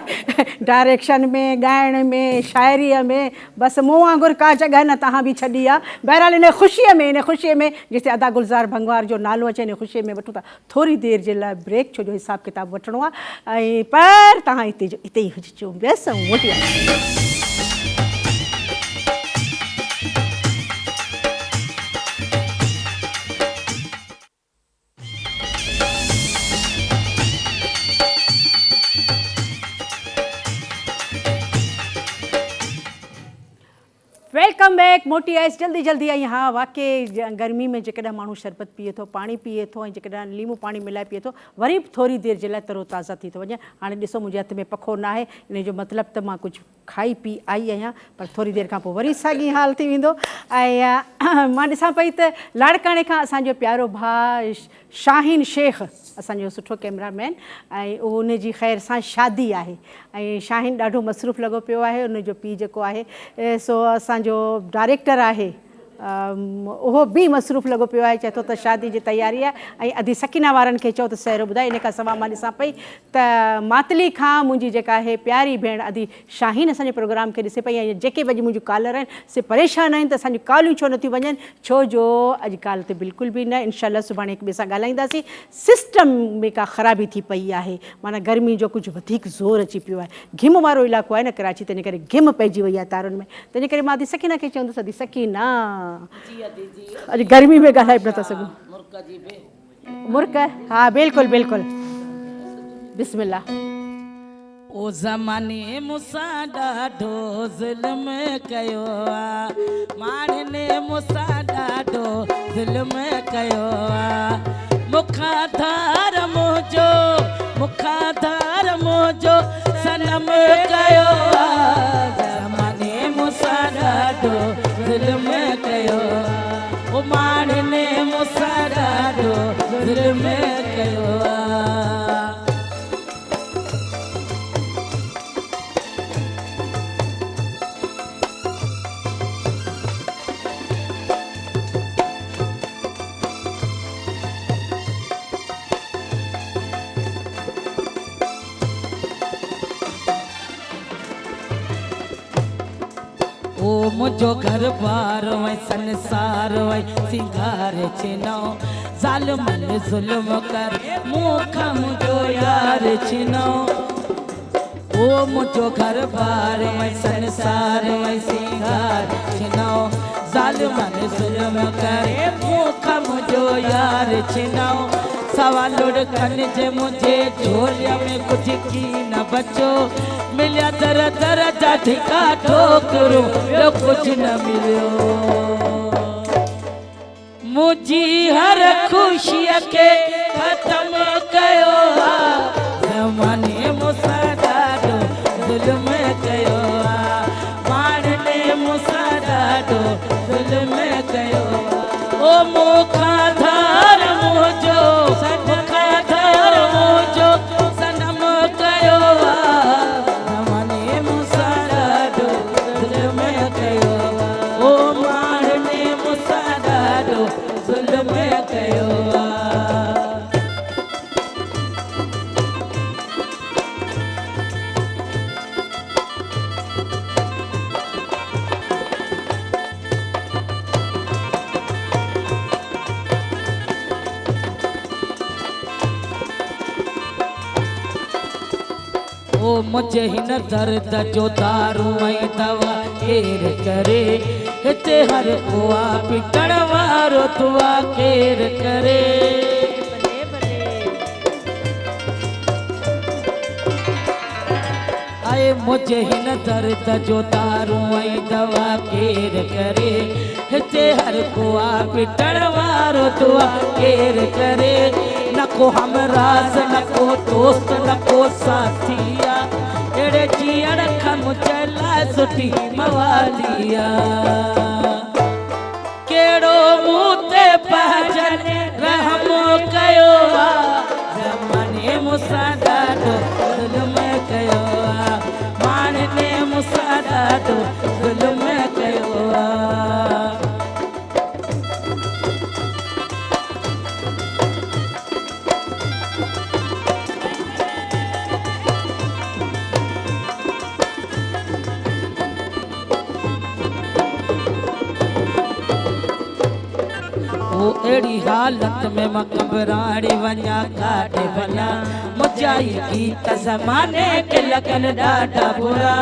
डायरेक्शन में ॻाइण में शाइरीअ में बसि मूं वांगुरु का जॻह न तव्हां बि छॾी आहे बहरहाल इन ख़ुशीअ में जिते अदा गुलज़ार भंगवार जो नालो अचे इन ख़ुशीअ में वठूं था थोरी देरि जे लाइ ब्रेक छो जो हिसाबु किताबु वठिणो आहे ऐं पर तव्हां हिते ई हुजिजो बसि ऐं मोटी वेलकम बैक मोटी आइस जल्दी जल्दी आई हाँ वाकई गर्मी में जेकॾहिं माण्हू शरबत पीए थो पाणी पीए थो ऐं जेकॾहिं लीमो पाणी मिलाए पीए थो वरी बि थोरी देरि जे लाइ तरो ताज़ा थी थो वञे हाणे ॾिसो मुंहिंजे हथ में पखो न आहे इन जो मतिलबु त मां कुझु खाई पी आई आहियां पर थोरी देरि खां पोइ वरी साॻी हाल थी वेंदो ऐं मां ॾिसां पई त लाड़काणे खां असांजो प्यारो भाउ शाहीन शेख असांजो सुठो कैमरामैन ऐं उन जी ख़ैर सां शादी आहे ऐं शाहीन ॾाढो मसरूफ़ लॻो पियो आहे उनजो पीउ जेको आहे सो असांजो डायरेक्टर आहे उहो बि मसरूफ़ लॻो पियो आहे, चए थो त शादी जी तयारी आहे। ऐं अधी सकीना वारनि खे चओ त सहिरो ॿुधाए। इन खां सवाइ मां ॾिसां पई त मातली खां मुंहिंजी जेका आहे प्यारी भेण अधी शाहीन असांजे प्रोग्राम खे ॾिसे पई। ऐं जेके बि अॼु मुंहिंजूं कॉलर आहिनि से परेशान आहिनि त असांजूं कॉलियूं छो नथियूं वञनि, छो जो अॼु कॉल ते बिल्कुलु बि न। इनशाला सुभाणे हिक ॿिए सां ॻाल्हाईंदासीं। सिस्टम में का ख़राबी थी पई आहे, माना गर्मी जो कुझु वधीक ज़ोर अची पियो आहे। घिम वारो इलाइक़ो आहे न कराची, तंहिंजे करे घिम पइजी वई आहे तारुनि में। तंहिंजे करे मां अधी सकीना खे चवंदुसि, अधी सकीना अॼु गर्मी में ॻाल्हाए बि नथा सघूं। मुर्क, हा बिल्कुलु बिल्कुलु, बिस्मिल्लाह। ओ ज़माने मूंसां ॾाढो ज़ुल्म कयो आहे, माण्हुनि मूंसां ॾाढो ज़ुल्म कयो आहे। मूंखां धार मुंहिंजो सनम कयो आहे। ज़माने मूंसां ॾाढो ज़ुल्म कयो आहे, ओ माण्हुनि मूंसां ॾाढो ज़ुल्म कयो आहे। ओ मुझो घर बार वै संसार वै सिंगार छिनो, ज़ालिमन ज़ुल्म कर मूंखां मुझो यार छिनो। ओ मुझो घर बार वै संसार वै सिंगार छिनो, ज़ालिमन ज़ुल्म कर मूंखां मुझो यार छिनो। सवा लुढ़कन जे मुझे झोलिया में कुछ की न बचो, मिलिया दर दर जा धिका ठोकरूं, ॿियो कुछ न मिलियो। मुंहिंजी हर ख़ुशीअ खे ख़त्म कयो आहे, ज़माने मूंसां ॾाढो ज़ुल्म कयो आहे, माण्हुनि मूंसां ॾाढो ज़ुल्म कयो आहे। ओ मूंखां धार मुंहिंजो सनम कयो आहे, ज़माने मूंसां ॾाढो ज़ुल्म कयो आहे, ओ माण्हुनि मूंसां ॾाढो ज़ुल्म कयो आहे। ओ मुझे हिन दर्द जो दारू ऐं दवा केर करे, हिते हर को पिटण वारो दुआ केर करे। आए मुझे हिन दर्द जो दारू ऐं दवा केर करे, हिते हर को पिटण वारो दुआ केर करे। न को हमराज़ न को दोस्त न को साथिया, अहिड़े जीअण खां मुंहिंजे लाइ सुठी मवालिया। कहिड़ो मूं ते पहुचन रहम कयो आहे, ज़माने मूंसां ॾाढो ज़ुल्म कयो आहे, माण्हुनि मूंसां ॾाढो ज़ुल्म कयो आहे। अहिड़ी हालत में मां घबराए वञा काॾे भला, मुंहिंजाई गीत ज़माने खे लॻनि ॾाढा बुरा।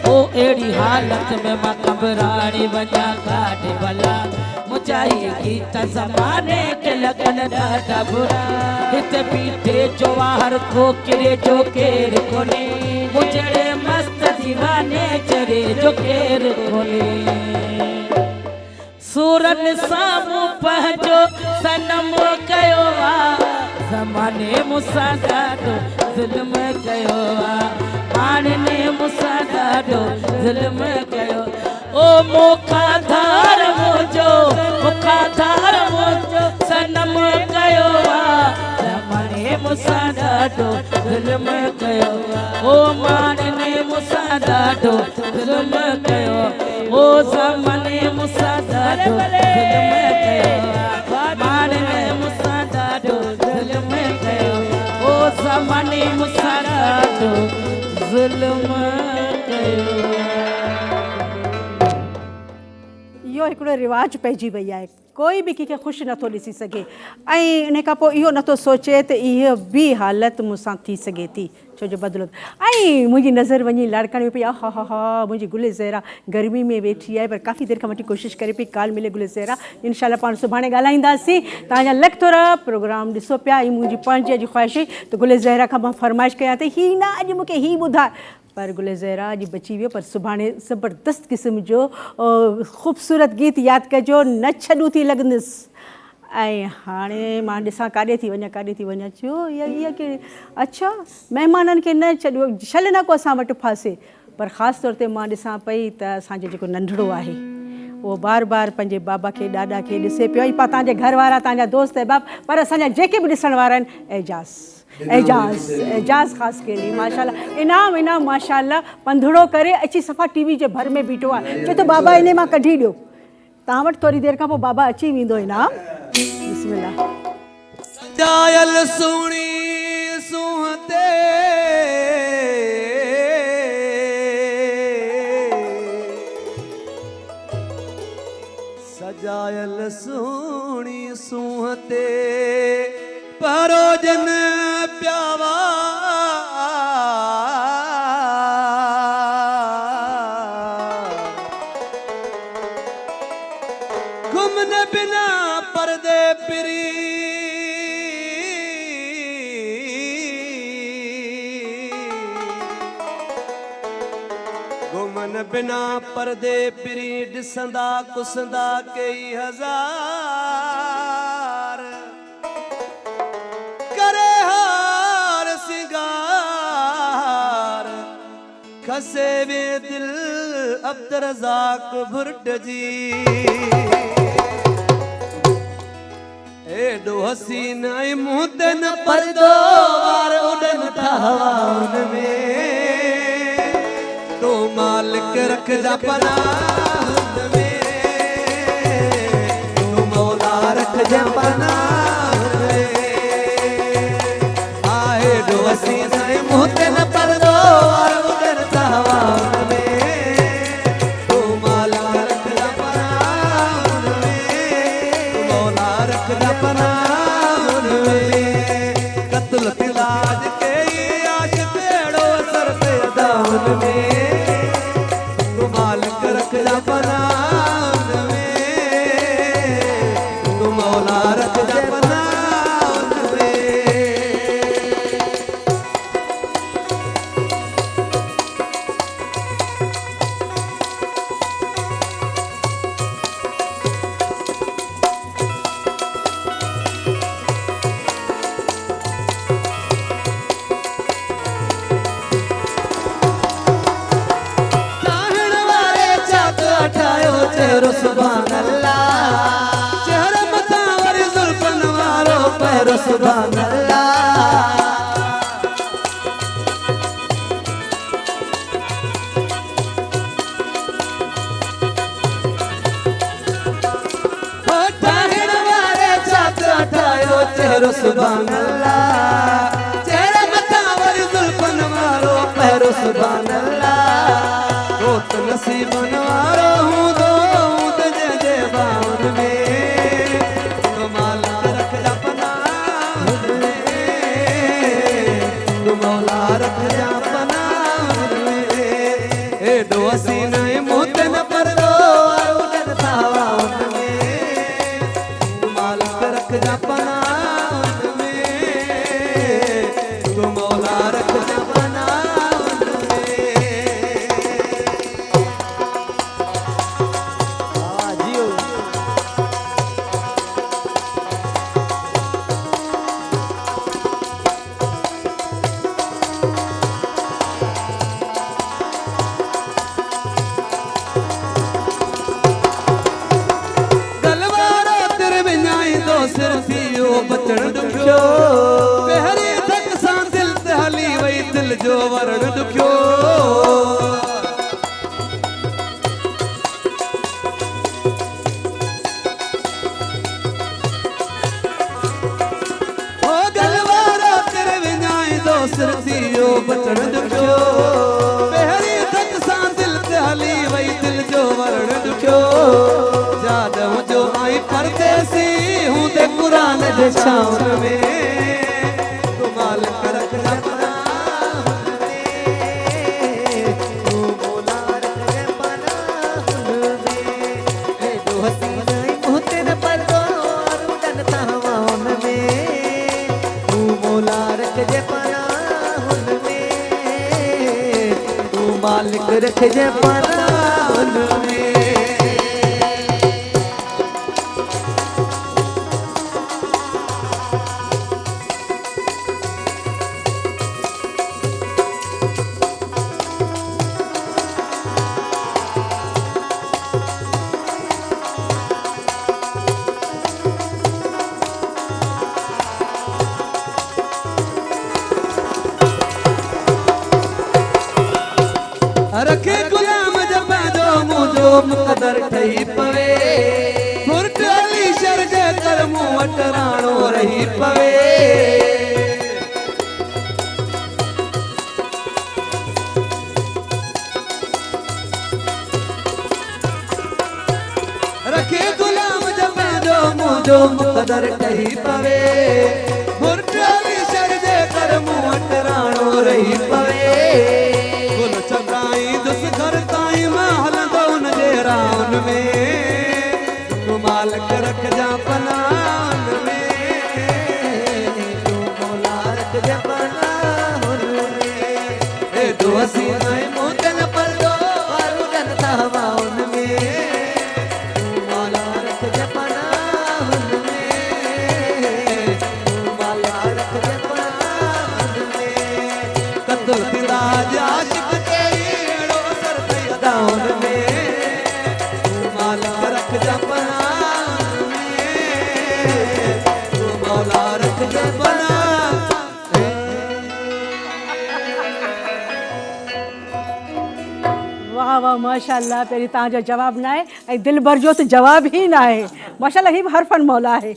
ओ अहिड़ी हालत में मां घबराए वञा काॾे भला, मुंहिंजाई गीत ज़माने खे लॻनि ॾाढा बुरा। हिते बीठे जो हर को किरे जो केर कोन्हे, मुंहिंजे मस्त दीवाने चरे जो केर कोन्हे। सूरन साम्हूं पंहिंजो सनम कयो आहे, ज़माने मूंसां ॾाढो ज़ुल्म कयो आहे, माण्हुनि मूंसां ॾाढो ज़ुल्म कयो। ओ मूंखां धार मुंहिंजो सनम कयो आहे, ज़माने मूंसां ॾाढो ज़ुल्म कयो, ओ माण्हुनि मूंसां ॾाढो ॾाढो ज़ुल्म कयो ओ ज़माने मूंसां ॾाढो ज़ुल्म कयो माण्हुनि मूंसां ॾाढो ज़ुल्म कयो ओ ज़माने मूंसां ॾाढो ज़ुल्म कयो इहो हिकिड़ो रिवाज पइजी वई आहे कोई बि कंहिंखे ख़ुशि नथो ॾिसी सघे ऐं इन खां पोइ इहो नथो सोचे त इहा बि हालति मूंसां थी सघे थी छो जो बदिलो ऐं मुंहिंजी नज़र वञी लाड़काणे में पई हा हा हा मुंहिंजी गुल ज़हरा गर्मी में वेठी आहे पर काफ़ी देरि खां वठी कोशिशि करे पई काल मिले गुल ज़हरा इनशाला पाण सुभाणे ॻाल्हाईंदासीं तव्हांजा लख थोरा प्रोग्राम ॾिसो पिया ऐं मुंहिंजी पंहिंजी अॼु ख़्वाहिश हुई त गुल ज़हरा खां मां फरमाइश कयां त हीअ न अॼु मूंखे हीअ ॿुधाए पर गुल ज़हरा अॼु बची वियो पर सुभाणे ज़बरदस्त क़िस्म जो ख़ूबसूरत गीत यादि कजो न छॾूं थी लॻंदसि ऐं हाणे मां ॾिसां काॾे थी वञा छो इहा कहिड़ी अच्छा महिमाननि खे न छॾियो छल न को असां वटि फासे पर ख़ासि तौर ते मां ॾिसां पई त असांजो जेको नंढड़ो आहे उहो बार बार पंहिंजे बाबा खे ॾाॾा खे ॾिसे पियो ऐं तव्हांजे घर वारा तव्हांजा दोस्त अहबाब पर असांजा जेके बि ॾिसण वारा आहिनि एजाज़ ख़ासि करे माशाल्लाह इनाम माशाल्लाह पंधड़ो करे अची सफ़ा टीवी जे भर में बीठो आहे चए थो बाबा इन मां कढी ॾियो तव्हां वटि थोरी देरि खां पोइ बाबा अची वेंदो इनाम बिस्मिल्लाह सजायल सुणी सुहते सजायल सुणी सुहते परोजन प्यावा घुमने बिना पर्दे पिरी घुमन बिना पर्दे पिरी ॾिसंदा कुसंदा कई हज़ार करे हार सिंगार खसे वे दिल अब्दुर्रज़ाक भुर्ड जी एॾो हसीन ऐं मुंहुं ते न पर्दो वार उॾनि था हवाउनि में तो मालिक रखजा पनाह में तो मौला रखजा पनाह में आहे एॾो हसीन ऐं मुंहुं ते न पर्दो वार उॾनि था हवाउनि में तो मालिक रखजा पनाह में तो मौला रखजा पनाह में कत्ल तिलाज के आश तेड़ो सर पे दाउन में रखजा पनाह में तू मौला रखजा पनाह में चेहरो सुभान अल्लाह चेहरा मथा वरी जुल्फन वारो पैरो सुभान चेहरो सुभान अल्लाह चेहरा मथा वरी जुल्फन वारो पैरो सुभान अल्लाह रोत नसीबन वारो हूं छावन में तू मालिक रखजा पनाहुन में तू मौला रखजे पनाहुन में ए दो हसीना मुहते न पर्दो रुदन तहवाउन में तू मौला रखजे पनाहुन में तू मालिक रखजे पनाहुन में रखे गुलाम जब जो मुझो मुकदर ठही पवे फुर्त अली शर्ज कर मूं वट राणो रही पवे रखे गुलाम जब जो मुझो मुकदर ठही पवे फुर्त अली शर्ज कर मूं वट राणो रही पवे चंदाई दुस घर ताई मां हलंदो न जे राउन में तू मालिक रखजा पनाहुन में तू मौला रखजा पनाहुन में ए दो हसीना मुहते न पर्दो रुदन तहवाउन में तू मौला रखजा पनाहुन में तू मौला रखजा पनाहुन में कत्ल थींदा आशिक दाउन में तू मौला रखजा पनाहुन में तू मौला रखजा पनाहुन वाह वाह माशाल्लाह पहिरीं तव्हांजो जवाबु न आहे ऐं दिलि भर जो त जवाबु ई न आहे माशाल्लाह ही बि हरफन मौला आहे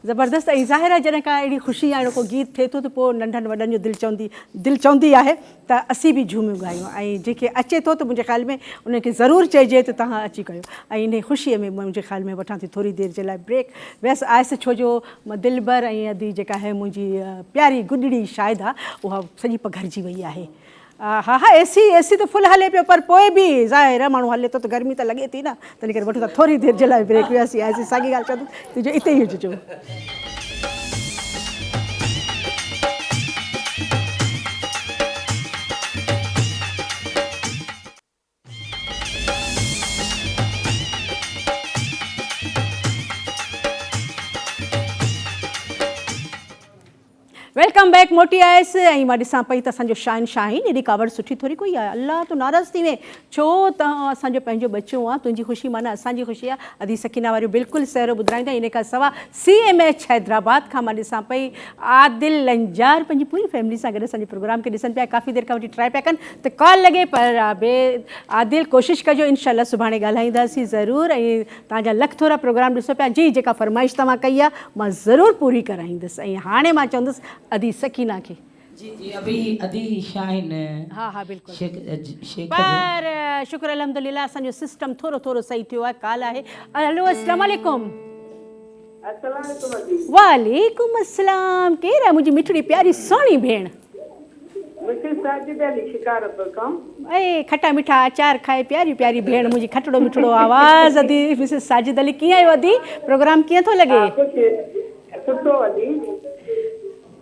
ज़बरदस्त ऐं ज़ाहिर आहे जॾहिं का अहिड़ी ख़ुशी या अहिड़ो को गीत थिए थो त पोइ नंढनि वॾनि जो दिलि चवंदी आहे त असीं बि झूमियूं ॻायूं ऐं जेके अचे थो त मुंहिंजे ख़्याल में उनखे ज़रूरु चइजे त तव्हां अची कयो ऐं इन ख़ुशीअ में मुंहिंजे ख़्याल में वठां थी थोरी देरि जे लाइ ब्रेक वैसे आयसि छो जो दिलि भर ऐं अदी जेका आहे मुंहिंजी प्यारी गुॾड़ी शायद आहे उहा सॼी पघरजी वई आहे हा हा एसी त फुल हले पियो पर पोइ बि ज़ाहिर आहे माण्हू हले थो त गर्मी त लॻे थी न तंहिं करे वठूं था थोरी देरि जे लाइ ब्रेक वियासीं आयासीं साॻी ॻाल्हि चवंदुमि तुंहिंजो हिते ई हुजिजो वेलकम बैक मोटी आयसि ऐं मां ॾिसां पई त असांजो शाहीन एॾी कावड़ सुठी थोरी कोई आहे अल्लाह तूं नाराज़ थी वए छो तव्हां असांजो पंहिंजो बचो आहे तुंहिंजी ख़ुशी माना असांजी ख़ुशी आहे अदी सकीना वारियूं बिल्कुलु सहिरो ॿुधाईंदा इन खां सवाइ CMH हैदराबाद खां मां ॾिसां पई आदिल लंजार पंहिंजी पूरी फैमिली सां गॾु असांजे प्रोग्राम खे ॾिसनि पिया काफ़ी देरि खां वठी ट्राए पिया कनि त कॉल लॻे पर आदिल कोशिशि कजो इनशाला सुभाणे ॻाल्हाईंदासीं ज़रूरु ऐं तव्हांजा लख थोरा प्रोग्राम ॾिसो पिया जी जेका फरमाइश तव्हां कई आहे मां ज़रूरु पूरी कराईंदसि ऐं हाणे मां चवंदसि अदी सकीना खे जी जी अभी अदी शाहीन हा हा बिल्कुलु शेख पर शुक्र अल्हम्दुलिल्लाह असांजो सिस्टम थोरो सही थियो आहे कॉल आहे हलो अस्सलाम वालेकुम वालेकुम अस्सलाम केरु आहे मुंहिंजी मिठड़ी प्यारी सुहिणी भेण ऐं खटा मिठा अचार खाए प्यारी प्यारी भेण मुंहिंजी खटड़ो मिठड़ो आवाज़ अदी मिसिस साजिद अली कीअं आहियो अदी प्रोग्राम कीअं थो लॻे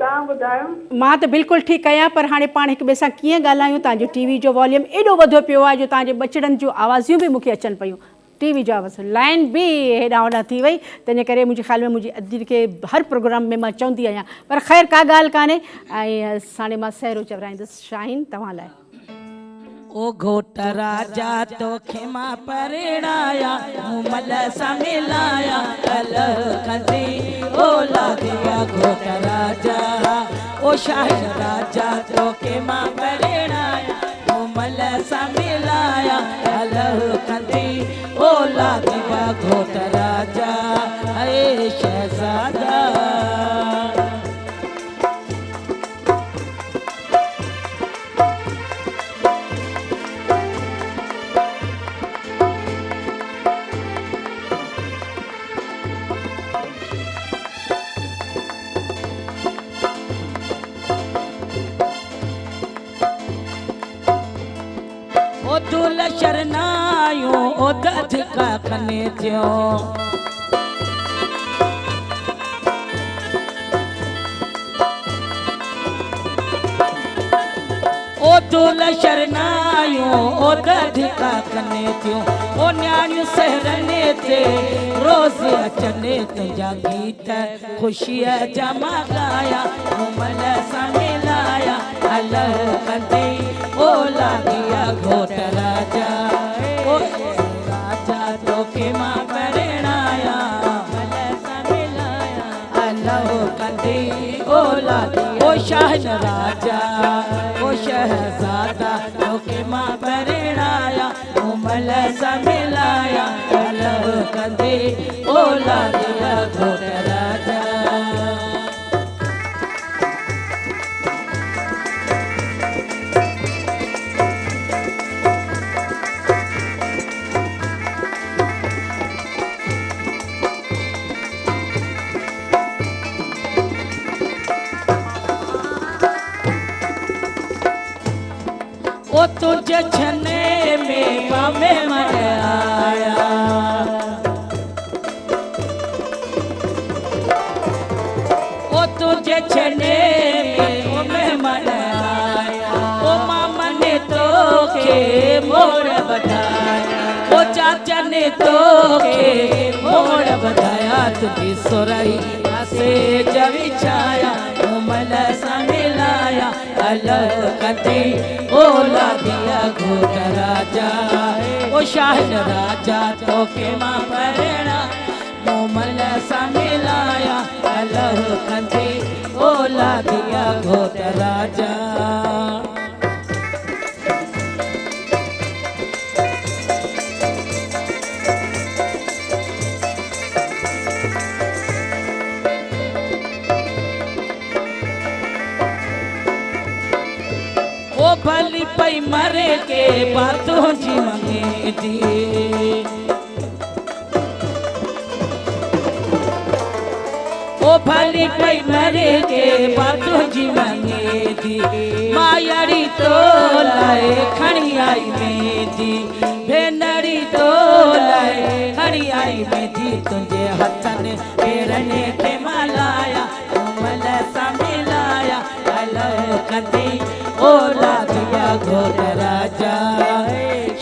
मां त बिल्कुलु ठीकु आहियां पर हाणे पाण हिक ॿिए सां कीअं ॻाल्हायूं तव्हांजो टीवी जो वॉल्यूम एॾो वधियो पियो आहे जो तव्हांजे बचड़नि जूं आवाज़ूं बि मूंखे अचनि पियूं टीवी जो आवाज़ लाइन बि हेॾां होॾां थी वई तंहिंजे करे मुंहिंजे ख़्याल में मुंहिंजी अदी खे हर प्रोग्राम में मां चवंदी आहियां पर ख़ैर का ॻाल्हि कान्हे ऐं हाणे मां सहिरो चवराईंदसि शाहीन तव्हां लाइ ओ घोट राजा तोखे मां परिणाया मूमल सां मिलाया अलह कंदी ओ लादिया घोट राजा ओ शाहीन राजा तोखे मां परिणाया मूमल सां मिलाया अलह कंदी ओ लादिया घोट राजा ऐ शहजादा शरनायूं ओ दधका कने थियो ओ दूल शरनायूं ओ दधका कने थियो ओ न्याणियूं सहरने ते रोज़ अचने तुंहिंजा गीत ख़ुशीअ जा मां ॻाया मूमल सां मिलाया अलह कंदे ओ लागिया घोट राजा ओ राजा तोखे मां परिणाया मूमल सां मिलाया अलह कंदे ओ लागिया ओ शाहन राजा ओ शहजादा तोखे मां परिणाया मूमल सां मिलाया अलह कंदे ओ लागिया घोट राजा ओ तुझे छने में कामे मन आया ओ तुझे छने में मन आया ओ मामा ने तो के मोड़ बढ़ाया ओ चाचा ने तो के मोड़ बढ़ाया तुझी सुरई से जवी छाया मूमल सां मिलाया अलह कंदे ओ लागिया घोट राजा ओ शाहन राजा तोखे मां परिणा मूमल सां मिलाया अलह कंदे ओ लागिया घोट राजा ओ भली पई मरे के बातों जी मंगे दी ओ भली पई मरे के बातों जी मंगे दी मायड़ी तो लाए खणी आई मेंदी भेनड़ी तो लाए खणी आई मेंदी तुंहिंजे हथनि पेरनि खे मलाया मूमल सां मिलाया अलह कंदे ओ लागिया घोट राजा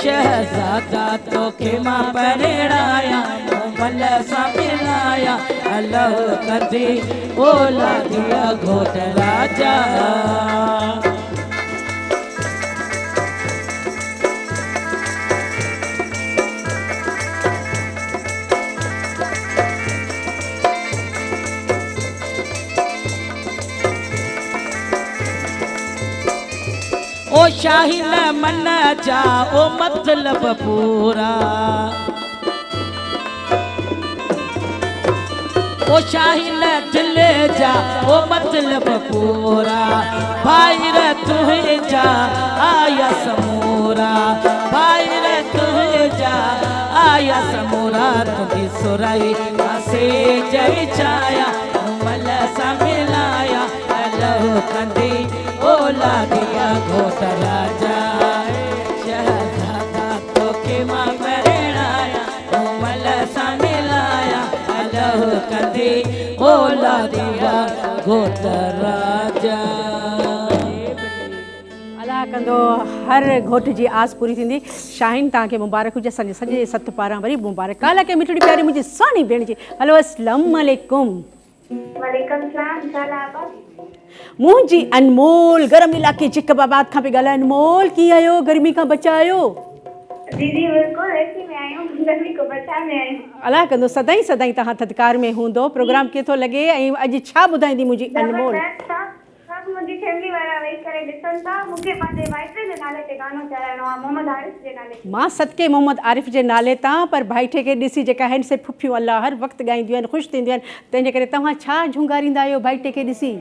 शहजादा तोखे मां परिणाया मूमल सां मिलाया अलह कंदे ओ लागिया घोट राजा ओ शाही न मन जा ओ मतलब पूरा ओ शाही न दिल जा ओ मतलब पूरा भाई रे तुझा आया समूरा भाई रे तुझा आया समूरा तुझी सुरई से जई छाया मूमल सां मिलाया अलह कंदे ओ लागिया घोट राजा शहजादा तोखे मां परिणाया मूमल सां मिलाया अलह कंदे ओ लागिया घोट राजा अला कंदो हर घोट जी आस पूरी थींदी शाहीन तव्हांखे मुबारक हुजे असांजे सॼे सत पारां वरी मुबारक काला के मिठड़ी प्यारी मुंहिंजी साणी भेण जी हलो अस्सलाम वालेकुम वालेकुम सलाम साला मुंहिंजी अनमोल गरम इलाइक़े चिकबाबाद खां पे ॻाल्हाए अनमोल कीअं आहियो गर्मी खां बचायो दीदी बिल्कुल ऐसी में आयूं गर्मी को बचा में आयूं अला कंदो सदाई सदाई तव्हां थदकार में हूंदो प्रोग्राम केथो लॻे ऐं अॼु छा ॿुधाईंदी मुंहिंजी अनमोल सब मुंहिंजी फैमिली वारा वेही करे ॾिसनि था मूंखे पंहिंजे भाइटे जे नाले ते गानो चराइणो आहे मोहम्मद आरिफ जे नाले ते मां सदके मोहम्मद आरिफ जे नाले तां पर भाइटे खे ॾिसी जेका आहिनि से फुफियूं अलाह हर वक़्तु ॻाईंदियूं आहिनि ख़ुशि थींदियूं आहिनि तंहिंजे करे तव्हां छा झुंगारींदा आहियो भाइटे खे ॾिसी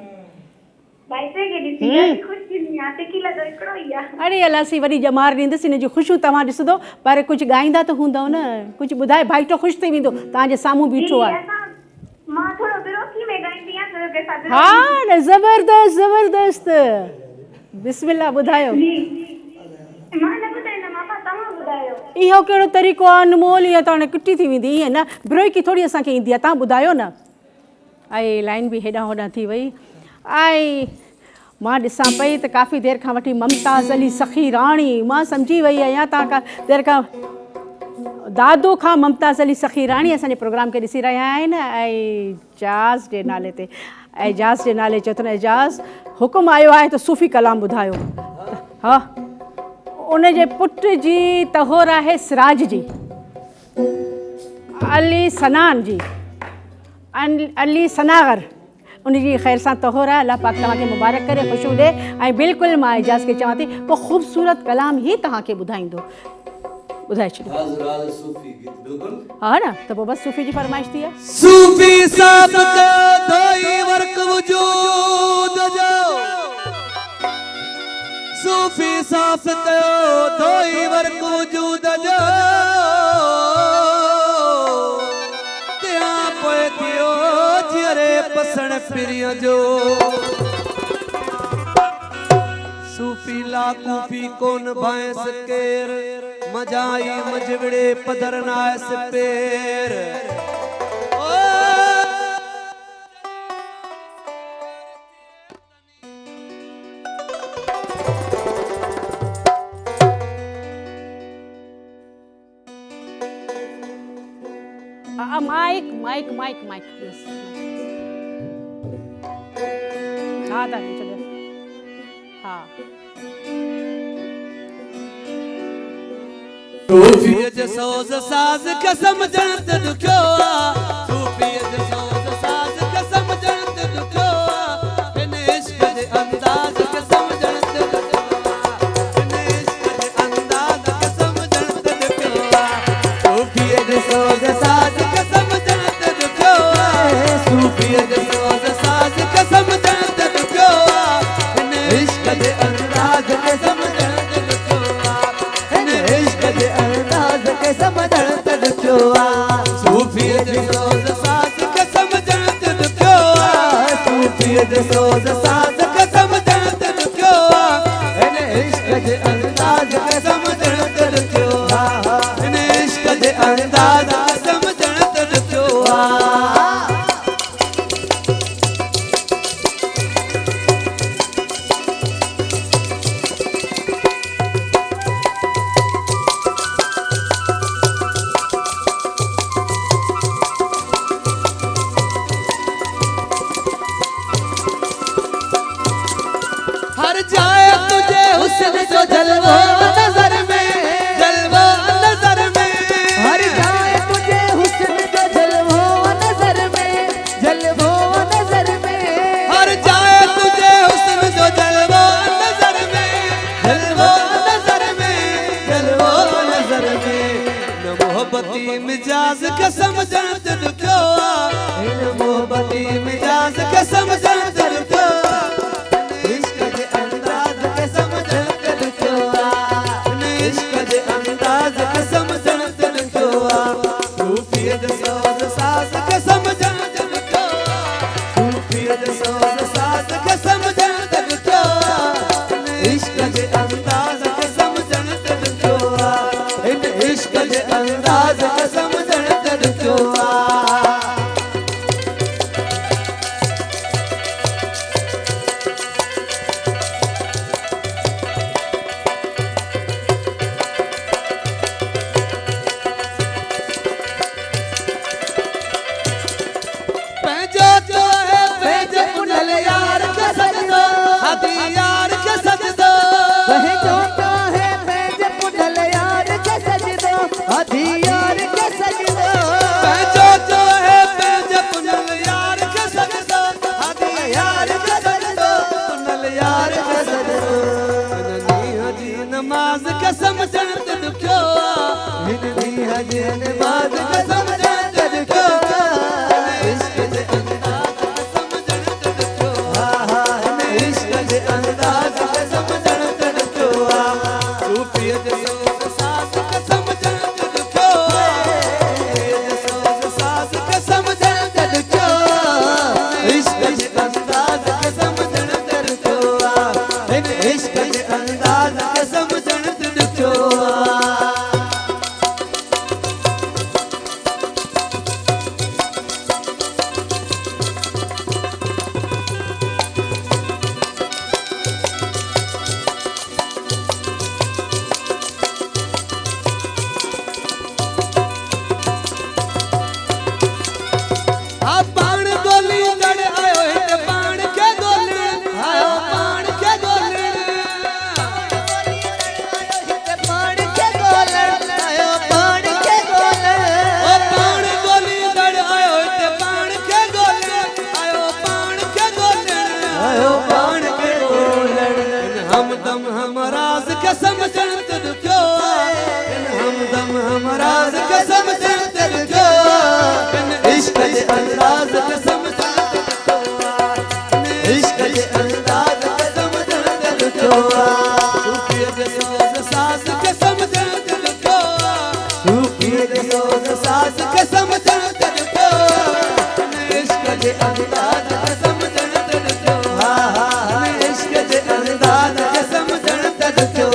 भाइटे खे ॾिसी ॾाढी ख़ुशि थींदी आहे तिकी लॻो हिकिड़ो ई आहे अरे अलाह सी वॾी जमार ॾींदसि हिन जूं ख़ुशियूं तव्हां ॾिसंदो पर कुझु ॻाईंदा त हूंदव न कुझु ॿुधाए भाइटो ख़ुशि थी वेंदो तव्हांजे साम्हूं बीठो आहे मां थोरो विरोधी में ॻाईंदी आहियां छो के साथ हा न ज़बरदस्त ज़बरदस्त बिस्मिल्लाह ॿुधायो मां न ॿुधाईंदमि तव्हां ॿुधायो इहो कहिड़ो तरीक़ो आहे अनमोल, ईअं त हाणे किटी थी वेंदी ईअं न, ब्रोइकी थोरी असांखे ईंदी आहे, तव्हां ॿुधायो न। ऐं लाइन बि हेॾां होॾां थी वई। ऐं मां ॾिसां पई त काफ़ी देरि खां वठी मुमताज़ अली सखी राणी, मां सम्झी वई आहियां तव्हां का देरि खां दादो खां मुमताज़ अली सखी राणी असांजे प्रोग्राम खे ॾिसी रहिया आहिनि। ऐं एजाज़ जे नाले ते, एजाज़ जे नाले चयो अथनि एजाज़ हुकुम आयो आहे त सूफ़ी कलाम ॿुधायो। हा, उनजे पुट जी तहोर आहे सिराज जी, अली सनान जी, अली सनागर, उनजी ख़ैर सां तहोर आहे। अलाह पाक तव्हांखे मुबारक करे, ख़ुशियूं ॾे। ऐं बिल्कुलु मां एजाज़ खे चवां थी को ख़ूबसूरत कलाम ई तव्हांखे ॿुधाईंदो, ॿुधाए छॾियो। हा न, त पोइ बसि सूफ़ी जी फरमाइश थी आहे। सूफी साहब का धोई वर्क वजूद जो, सूफी साहब कयो धोई वर्क वजूद जो, त्या पोइ थियो जियरे पसण पिरिय जो। सूफी लाकूफी कोन भांस केर, मजाई मजवड़े पदर नास पेर। Mike mike mike mike yes, हा दादी चलो, हा। सूफीअ जे सोज़ साज़ खे सम्झण त ॾुखियो आहे, सूफीअ जे सोज़ साज़ खे सम्झण त ॾुखियो आहे, हिन इश्क जे अंदाज़ खे सम्झण त ॾुखियो आहे, हिन इश्क जे अंदाज़ खे सम्झण त ॾुखियो आहे। सूफीअ जे सोज़ साज़ खे सम्झण त ॾुखियो आहे, सूफीअ जे सोज़ साज़ खे सम्झण त ॾुखियो आहे, हिन इश्क जे अंदाज़ खे सम्झण त ॾुखियो आहे, हिन इश्क जे अंदाज़ खे सम्झण त ॾुखियो आहे। सूफीअ जे सोज़ साज़ खे सम्झण त ॾुखियो आहे, सूफीअ जे सोज़ साज़ खे सम्झण त ॾुखियो आहे, हिन इश्क जे अंदाज़ खे सम्झण त ॾुखियो आहे, हिन इश्क जे अंदाज़ खे सम्झण त ॾुखियो आहे। हर जाए तुझे हुस्न जो जलवो नजर में, जलवो नजर में, हर जाए तुझे हुस्न जो जलवो नजर में, जलवो नजर में, हर जाए तुझे हुस्न जो जलवो नजर में, जलवो नजर में, जलवो नजर में। न मोहब्बती मिजाज के समझण त ॾुखियो आहे, हिन मोहब्बती मिजाज के समझण त ॾुखियो आहे, इश्क जे अंदाज़ खे सम्झण त ॾुखियो आहे, हिन इश्क जे अंदाज़ खे सम्झण त ॾुखियो आहे। सूफीअ जे सोज़ साज़ खे सम्झण त ॾुखियो आहे, सूफीअ जे सोज़ साज़ खे सम्झण त ॾुखियो आहे, हिन इश्क जे अंदाज़ खे सम्झण त ॾुखियो आहे, हिन इश्क जे अंदाज़ खे सम्झण त ॾुखियो आहे। पंहिंजो तो है पंहिंजे पुनल यार के सजदो, हदी यार के सजदो, पंहिंजो तो है पंहिंजे पुनल यार के सजदो, हदी यार के सजदो, पंहिंजो तो है पंहिंजे पुनल यार के सजदो, हदी यार के सजदो, पुनल यार के सजदो। हिन जी नमाज के समझण त ॾुखियो आहे, हिन ॾींहं जी नमाज के समझण त ॾुखियो आहे, इश्क जे अंदाज़ खे सम्झण त ॾुखियो आहे, हिन इश्क जे अंदाज़ खे सम्झण त ॾुखियो आहे। सूफीअ जे सोज़ साज़ खे सम्झण त ॾुखियो आहे, सूफीअ जे सोज़ साज़ खे सम्झण त ॾुखियो आहे, इश्क जे अंदाज़ खे सम्झण त ॾुखियो आहे, हिन इश्क जे अंदाज़ खे सम्झण त ॾुखियो आहे। आयो पाण के बोलण हमदम हमराज कसम जणत दुख्यो हमदम हमराज कसम जणत दुख्यो इश्क जे अंदाज कसम जणत दुख्यो इश्क जे अंदाज कसम जणत दुख्यो सूफी जे सोज सास कसम जणत दुख्यो सूफी जे सोज सास कसम जणत दुख्यो इश्क जे अंदाज कसम जणत दुख्यो हा हा इश्क जे अंदाज कसम जणत दुख्यो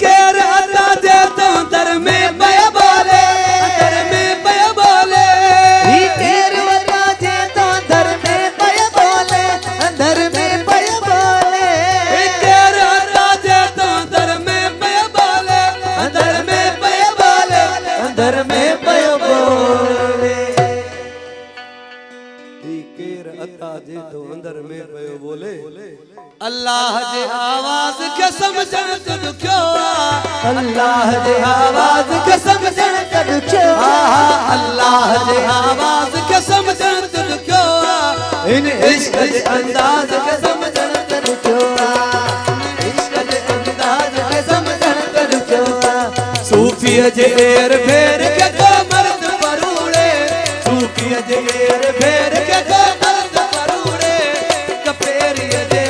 केर अता जे तो दर में पय बोले दर में पय बोले केर अता जे तो दर में पय बोले दर में पय बोले केर अता जे तो दर में पय बोले दर में पय बोले दर में पय बोले केर अता जे तो अंदर में पय बोले अल्लाह जे आवाज के समझण त दुख्यो अल्लाह जे आवाज के समझण त दुख्यो अल्लाह जे आवाज के समझण त दुख्यो इन इश्क जे अंदाज के समझण त दुख्यो इश्क जे अंदाज के समझण त दुख्यो सूफी जे एर फेर के को मर्द परूड़े सूफी जे एर फेर के को मर्द परूड़े कपेरी जे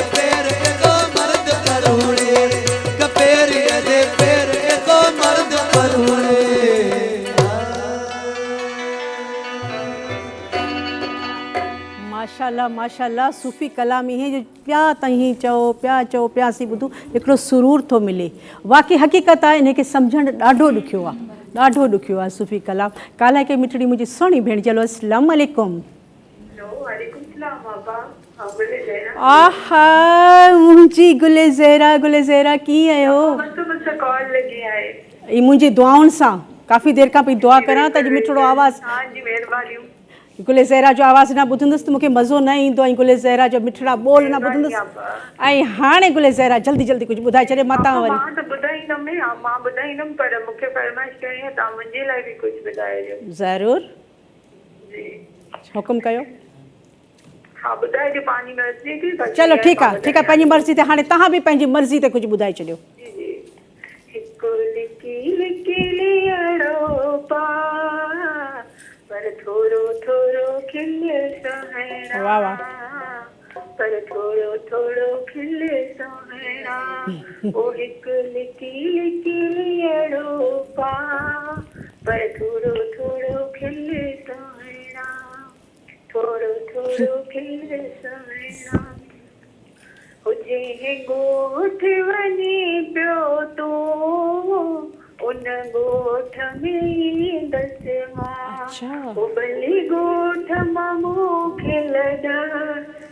माशाल्लाह माशाल्लाह सूफ़ी कलामी है जो पिया तहीं चओ पियासी ॿुधूं हिकिड़ो सुरूर थो मिले वाक़ई हक़ीक़त आहे इनखे सम्झणु ॾाढो ॾुखियो आहे सूफ़ी कलाम काल्ह के मिठड़ी मुंहिंजी सुहिणी भेण चलो अस्सलाम वालेकुम आहा मुंहिंजी गुले ज़हरा कीअं आहियो ई मुंहिंजी दुआउनि सां काफ़ी देरि खां पई दुआ करां त मिठड़ो आवाज़ गुले ज़हरा जो आवाज़ न ॿुधंदुसि त मूंखे मज़ो न ईंदो ऐं गुले ज़हरा जो मिठड़ा ॿोल न ॿुधंदुसि ऐं हाणे गुले ज़हरा जल्दी जल्दी कुझु ॿुधाए छॾे मां तव्हां वरी ॿुधाईंदमि पर मूंखे फरमाइश करणी आहे तव्हां मुंहिंजे लाइ बि कुझु ॿुधाइजो ज़रूरु हुकुम कयो हा ॿुधाइजो पंहिंजी मर्ज़ी थी चलो ठीकु आहे पंहिंजी मर्ज़ी ते हाणे तव्हां बि पंहिंजी मर्ज़ी ते कुझु ॿुधाए छॾियो हिकु लिकी लिकी लियड़ो पा पर थोरो थोरो खिल सुहिणा वाह वाह पर थोरो थोरो खिल सुहिणा ओ हिकु लिकी लिकी लियड़ो पा पर थोरो थोरो खिल सुहिणा थोरो थोरो खिल सुहिणा हुजे ॻोठ वञी पियो तूं उन ॻोठ में दस मां भली ॻोठ मां मूंखे लॾा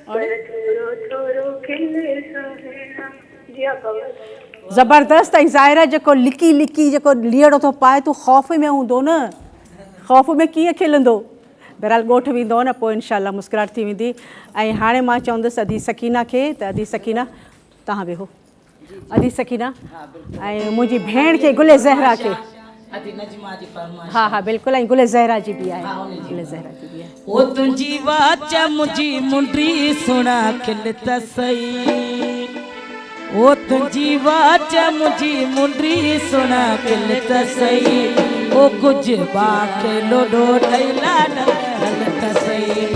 पर थोरो थोरो खिल सुहिणा ज़बरदस्त ऐं ज़ाहिरा जेको लिकी लिकी जेको लीअड़ो थो पाए तूं ख़ौफ़ में हूंदो न ख़ौफ़ में कीअं खिलंदो बहरहाल ॻोठ वेंदो न पोइ इनशाला मुस्कुराहट थी वेंदी ऐं हाणे मां चवंदसि अदी सकीना खे त अदी सकीना तव्हां वेहो अदी सकीना ऐं मुंहिंजी भेण खे गुले ज़हरा खे हा बिल्कुलु ऐं गुले ज़हरा जी बि आहे गुले ज़हरा जी बि आहे ओ तुंहिंजी वाच मुंहिंजी मुंडी सुहिणा खिल त सही ओ तुंहिंजी वाच मुंहिंजी मुंडी सुहिणा खिल त सही ओ कुझु बाखे लोॾो ॾेई लाॾ हल त सही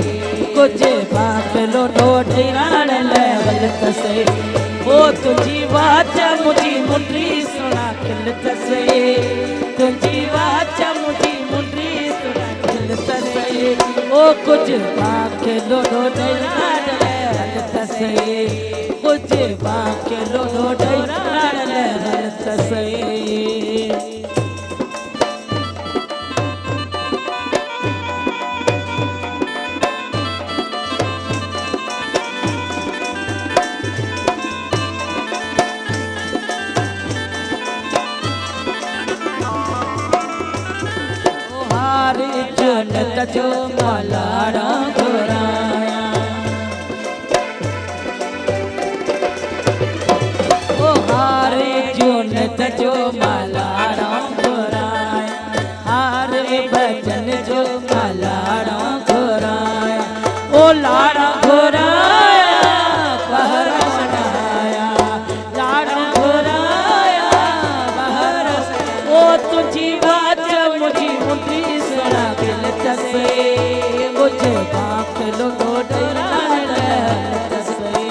कुझु बाखे लोॾो ॾेई लाॾ हल त सही ओ तुंहिंजी वाच मुंहिंजी मुंडी सुहिणा खिल त सही तुंहिंजी वाच मुंहिंजी मुंडी सुहिणा खिल त सही ओ कुझु बाखे लोॾो ॾेई लाॾ हल त सही कुझु बाखे लोॾो ॾेई लाॾ हल त सही जो मलाड़ा घुराया भगत जो मालाड़ा घुराया, हारे भजन जो मालाड़ा घुराया, ओ लाड़ा घुराया पहरा बनाया, लाड़ा घुराया पहरा, ओ तुझी बात मुझी मुठी सुना दिल तसे, मुझे बाक लो डोडरा तसे,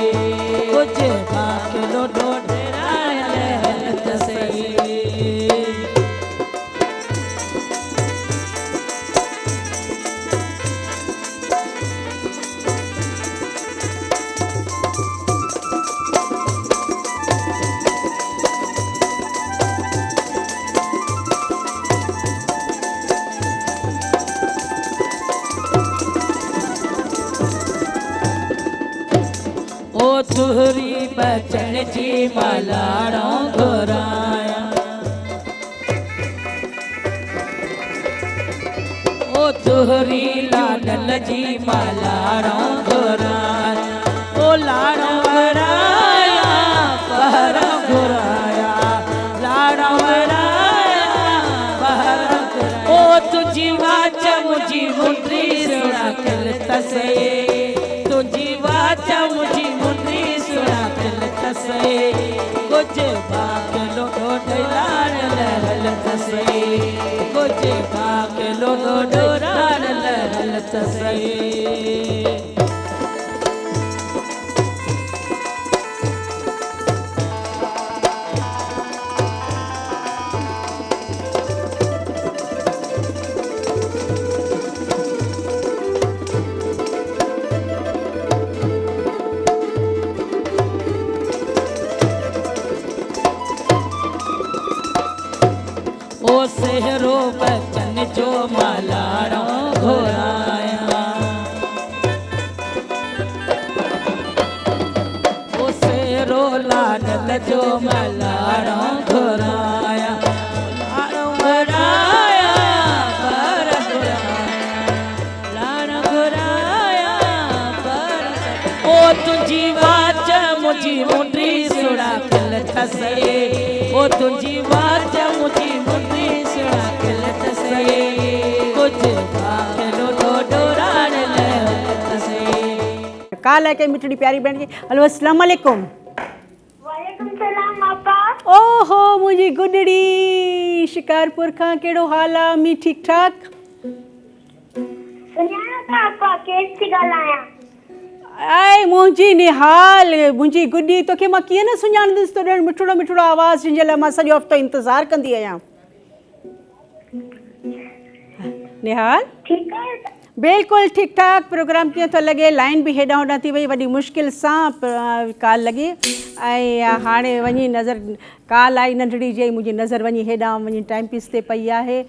मुझे बाक लो डोडरा तसे। ओ तुहरी बचन जी मालाड़ो घुराया, ओ तुहरी लाडल जी मालाड़ो घुराया, ओ लाड़ो घुराया पहरा घुराया, लाड़ो घुराया पहरा घुराया, ओ तुझी वाच मुझी मुंडी सुना कल तसे, तुझी वाच मुझी मुंडी सुना कल तसे, कुछ बाक लो डोडरार लहल तसे, कुछ बाक लो डोडरार लहल तसे। ओ सेहरो बचन जो मालाड़ो घुराया, ओ सेहरो लाडल जो मालाड़ो घुराया, लाड़ो घुराया पर घुराया, लाड़ो घुराया पर, ओ तुझी वाच मुझी मुंडी सुना कल तसे, ओ तुझी वाच मुझी मुंडी सुना कल तसे, कुछ बाखलो डोडरार लहल तसे। काल है के मिठड़ी प्यारी बहन जी। हेलो अस्सलाम वालेकुम। वालेकुम सलाम आपा। ओहो मुझी गुडड़ी शिकारपुर खां कहिड़ो हाल आहे? मी ठीक ठाक? सुञाणो था आपा केस थी ॻाल्हायां? ऐं मुंहिंजी निहाल मुंहिंजी गुॾी तोखे मां कीअं न सुञाणंदसि, तो ॾाढो मिठड़ो मिठड़ो आवाज़ जंहिंजे लाइ मां सॼो हफ़्तो इंतज़ारु कंदी आहियां। निहाल ठीकु आहे? बिल्कुलु ठीकु ठाक। प्रोग्राम कीअं थो लॻे? लाइन बि हेॾां होॾां थी वई, वॾी मुश्किल सां कॉल लॻी ऐं हाणे वञी नज़र कॉल आई नंढड़ी जी, मुंहिंजी नज़र वञी हेॾां वञी टाइम पीस ते पई आहे।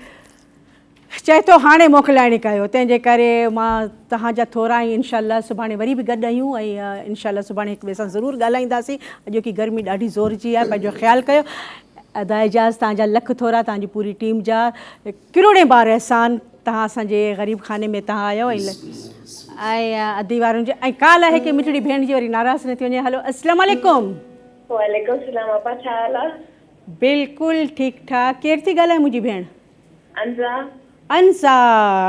चए थो हाणे मोकिलाइण कयो, तंहिंजे करे मां तव्हांजा थोरा ई इनशाला सुभाणे वरी बि गॾु आहियूं ऐं इनशाला सुभाणे हिक ॿिए सां ज़रूरु ॻाल्हाईंदासीं। अॼु की गर्मी ॾाढी ज़ोर जी आहे, पंहिंजो ख़्यालु कयो। अदा एजाज़ तव्हांजा लख थोरा, तव्हांजी पूरी टीम जा किरोड़े बार अहसान, तव्हां असांजे ग़रीब खाने में तव्हां आयो ऐं अदी वारनि जो। ऐं काल आहे की मिठड़ी भेण जी वरी नाराज़ न थी वञे। हलो अस्सलाम वालेकुम। वालेकुम सलाम आपा, छा हाल आहे? बिल्कुलु ठीकु ठाक। केरु थी ॻाल्हाए मुंहिंजी भेण? अंज़ा। अंज़ा,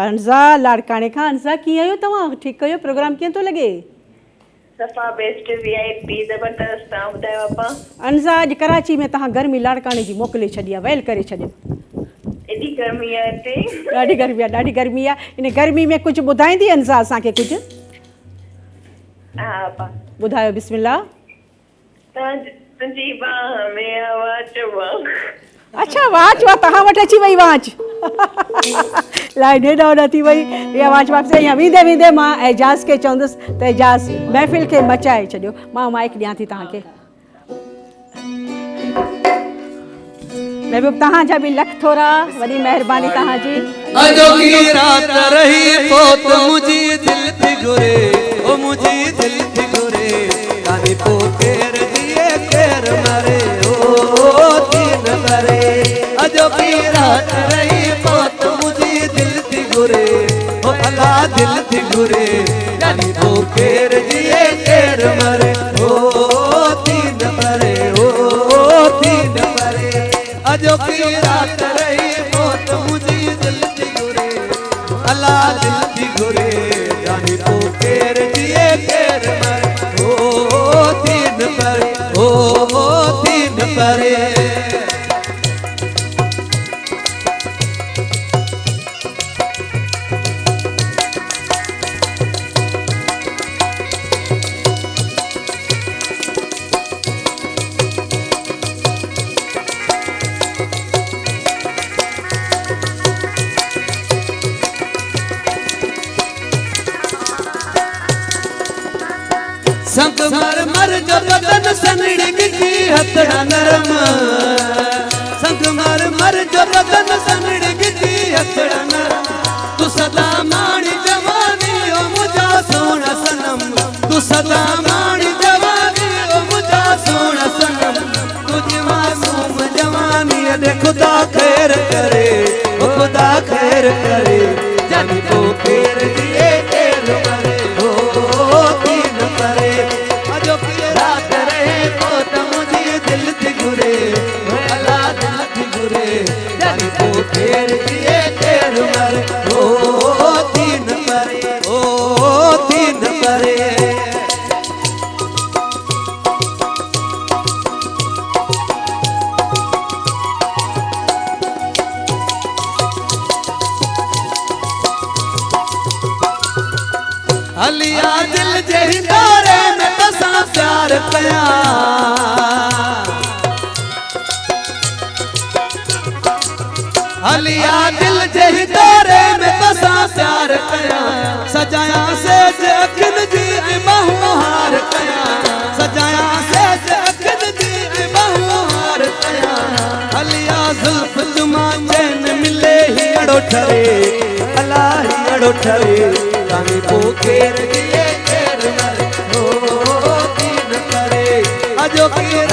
अंज़ा लाड़काणे खां। अंज़ा कीअं आहियो तव्हां? ठीकु आहियो? प्रोग्राम कीअं थो लॻे? सफ़ा बेस्ट VIP ज़बरदस्त। तव्हां ॿुधायो आपा? अंज़ा अॼु कराची में तव्हां गर्मी लाड़काणे जी मोकिले छॾी आहे, वेल करे छॾियो। एॾी गर्मी आहे हिते? ॾाढी गर्मी आहे, ॾाढी गर्मी आहे। इन गर्मी में कुझु ॿुधाईंदी अंज़ा असांखे कुझु? हा आपा ॿुधायो बिस्मिल्लाह। तुंहिंजी बाह में आवाज़ अच्छा वाच वाह, तव्हां वटि अची वई वाच। लाइन हेॾा होॾा थी वई, इहा वाच वापसि अञा वेंदे वेंदे मां एजाज़ खे चवंदुसि त एजाज़ महफ़िल खे मचाए छॾियो। मां माइक ॾियां थी तव्हांखे। महबूब तव्हांजा बि लख थोरा, वॾी महिरबानी तव्हांजी। अजो की रात रही पोत मुझी दिल थी घुरे, ओ मुझी दिल थी घुरे, कानी पो केर दिए केर मरे, ओ तीन करे। अजो की रात रही पोत मुझी दिल थी घुरे, ओ अला दिल थी घुरे, कानी पो केर दिए केर मरे, ओ तीन मरे, ओ तीन मरे। ओ तीन परे संग मर मर जो बदन सनड़िग की हथड़ा नरम संग मर मर जो बदन सनड़िग की हथड़ा नरम तू सदा माणी जवानी ओ मुझा सोना सनम तू सदा माणी जवानी ओ मुझा सोना सनम तुझी मासूम जवानी दे खुदा खैर करे ओ खुदा खैर करे जानी को खैर दिए खैर करे ओ तीन परे अजो की रात रहे को तो मुझे दिल थी घुरे अल्लाह दिल थी घुरे जानी को खैर दिए खैर मरे ओ तीन परे अलिया दिल जही तारे में तसा प्यार कया अलिया दिल जही तारे में तसा प्यार कया सजाया से जखन जी बहुहार कया सजाया से जखन जी बहुहार कया अलिया जुल्फ जुमा चैन मिले ही अड़ो ठरे अल्लाह ही अड़ो ठरे जानी को खेर दिए खेर मरे ओ तीन परे अजो की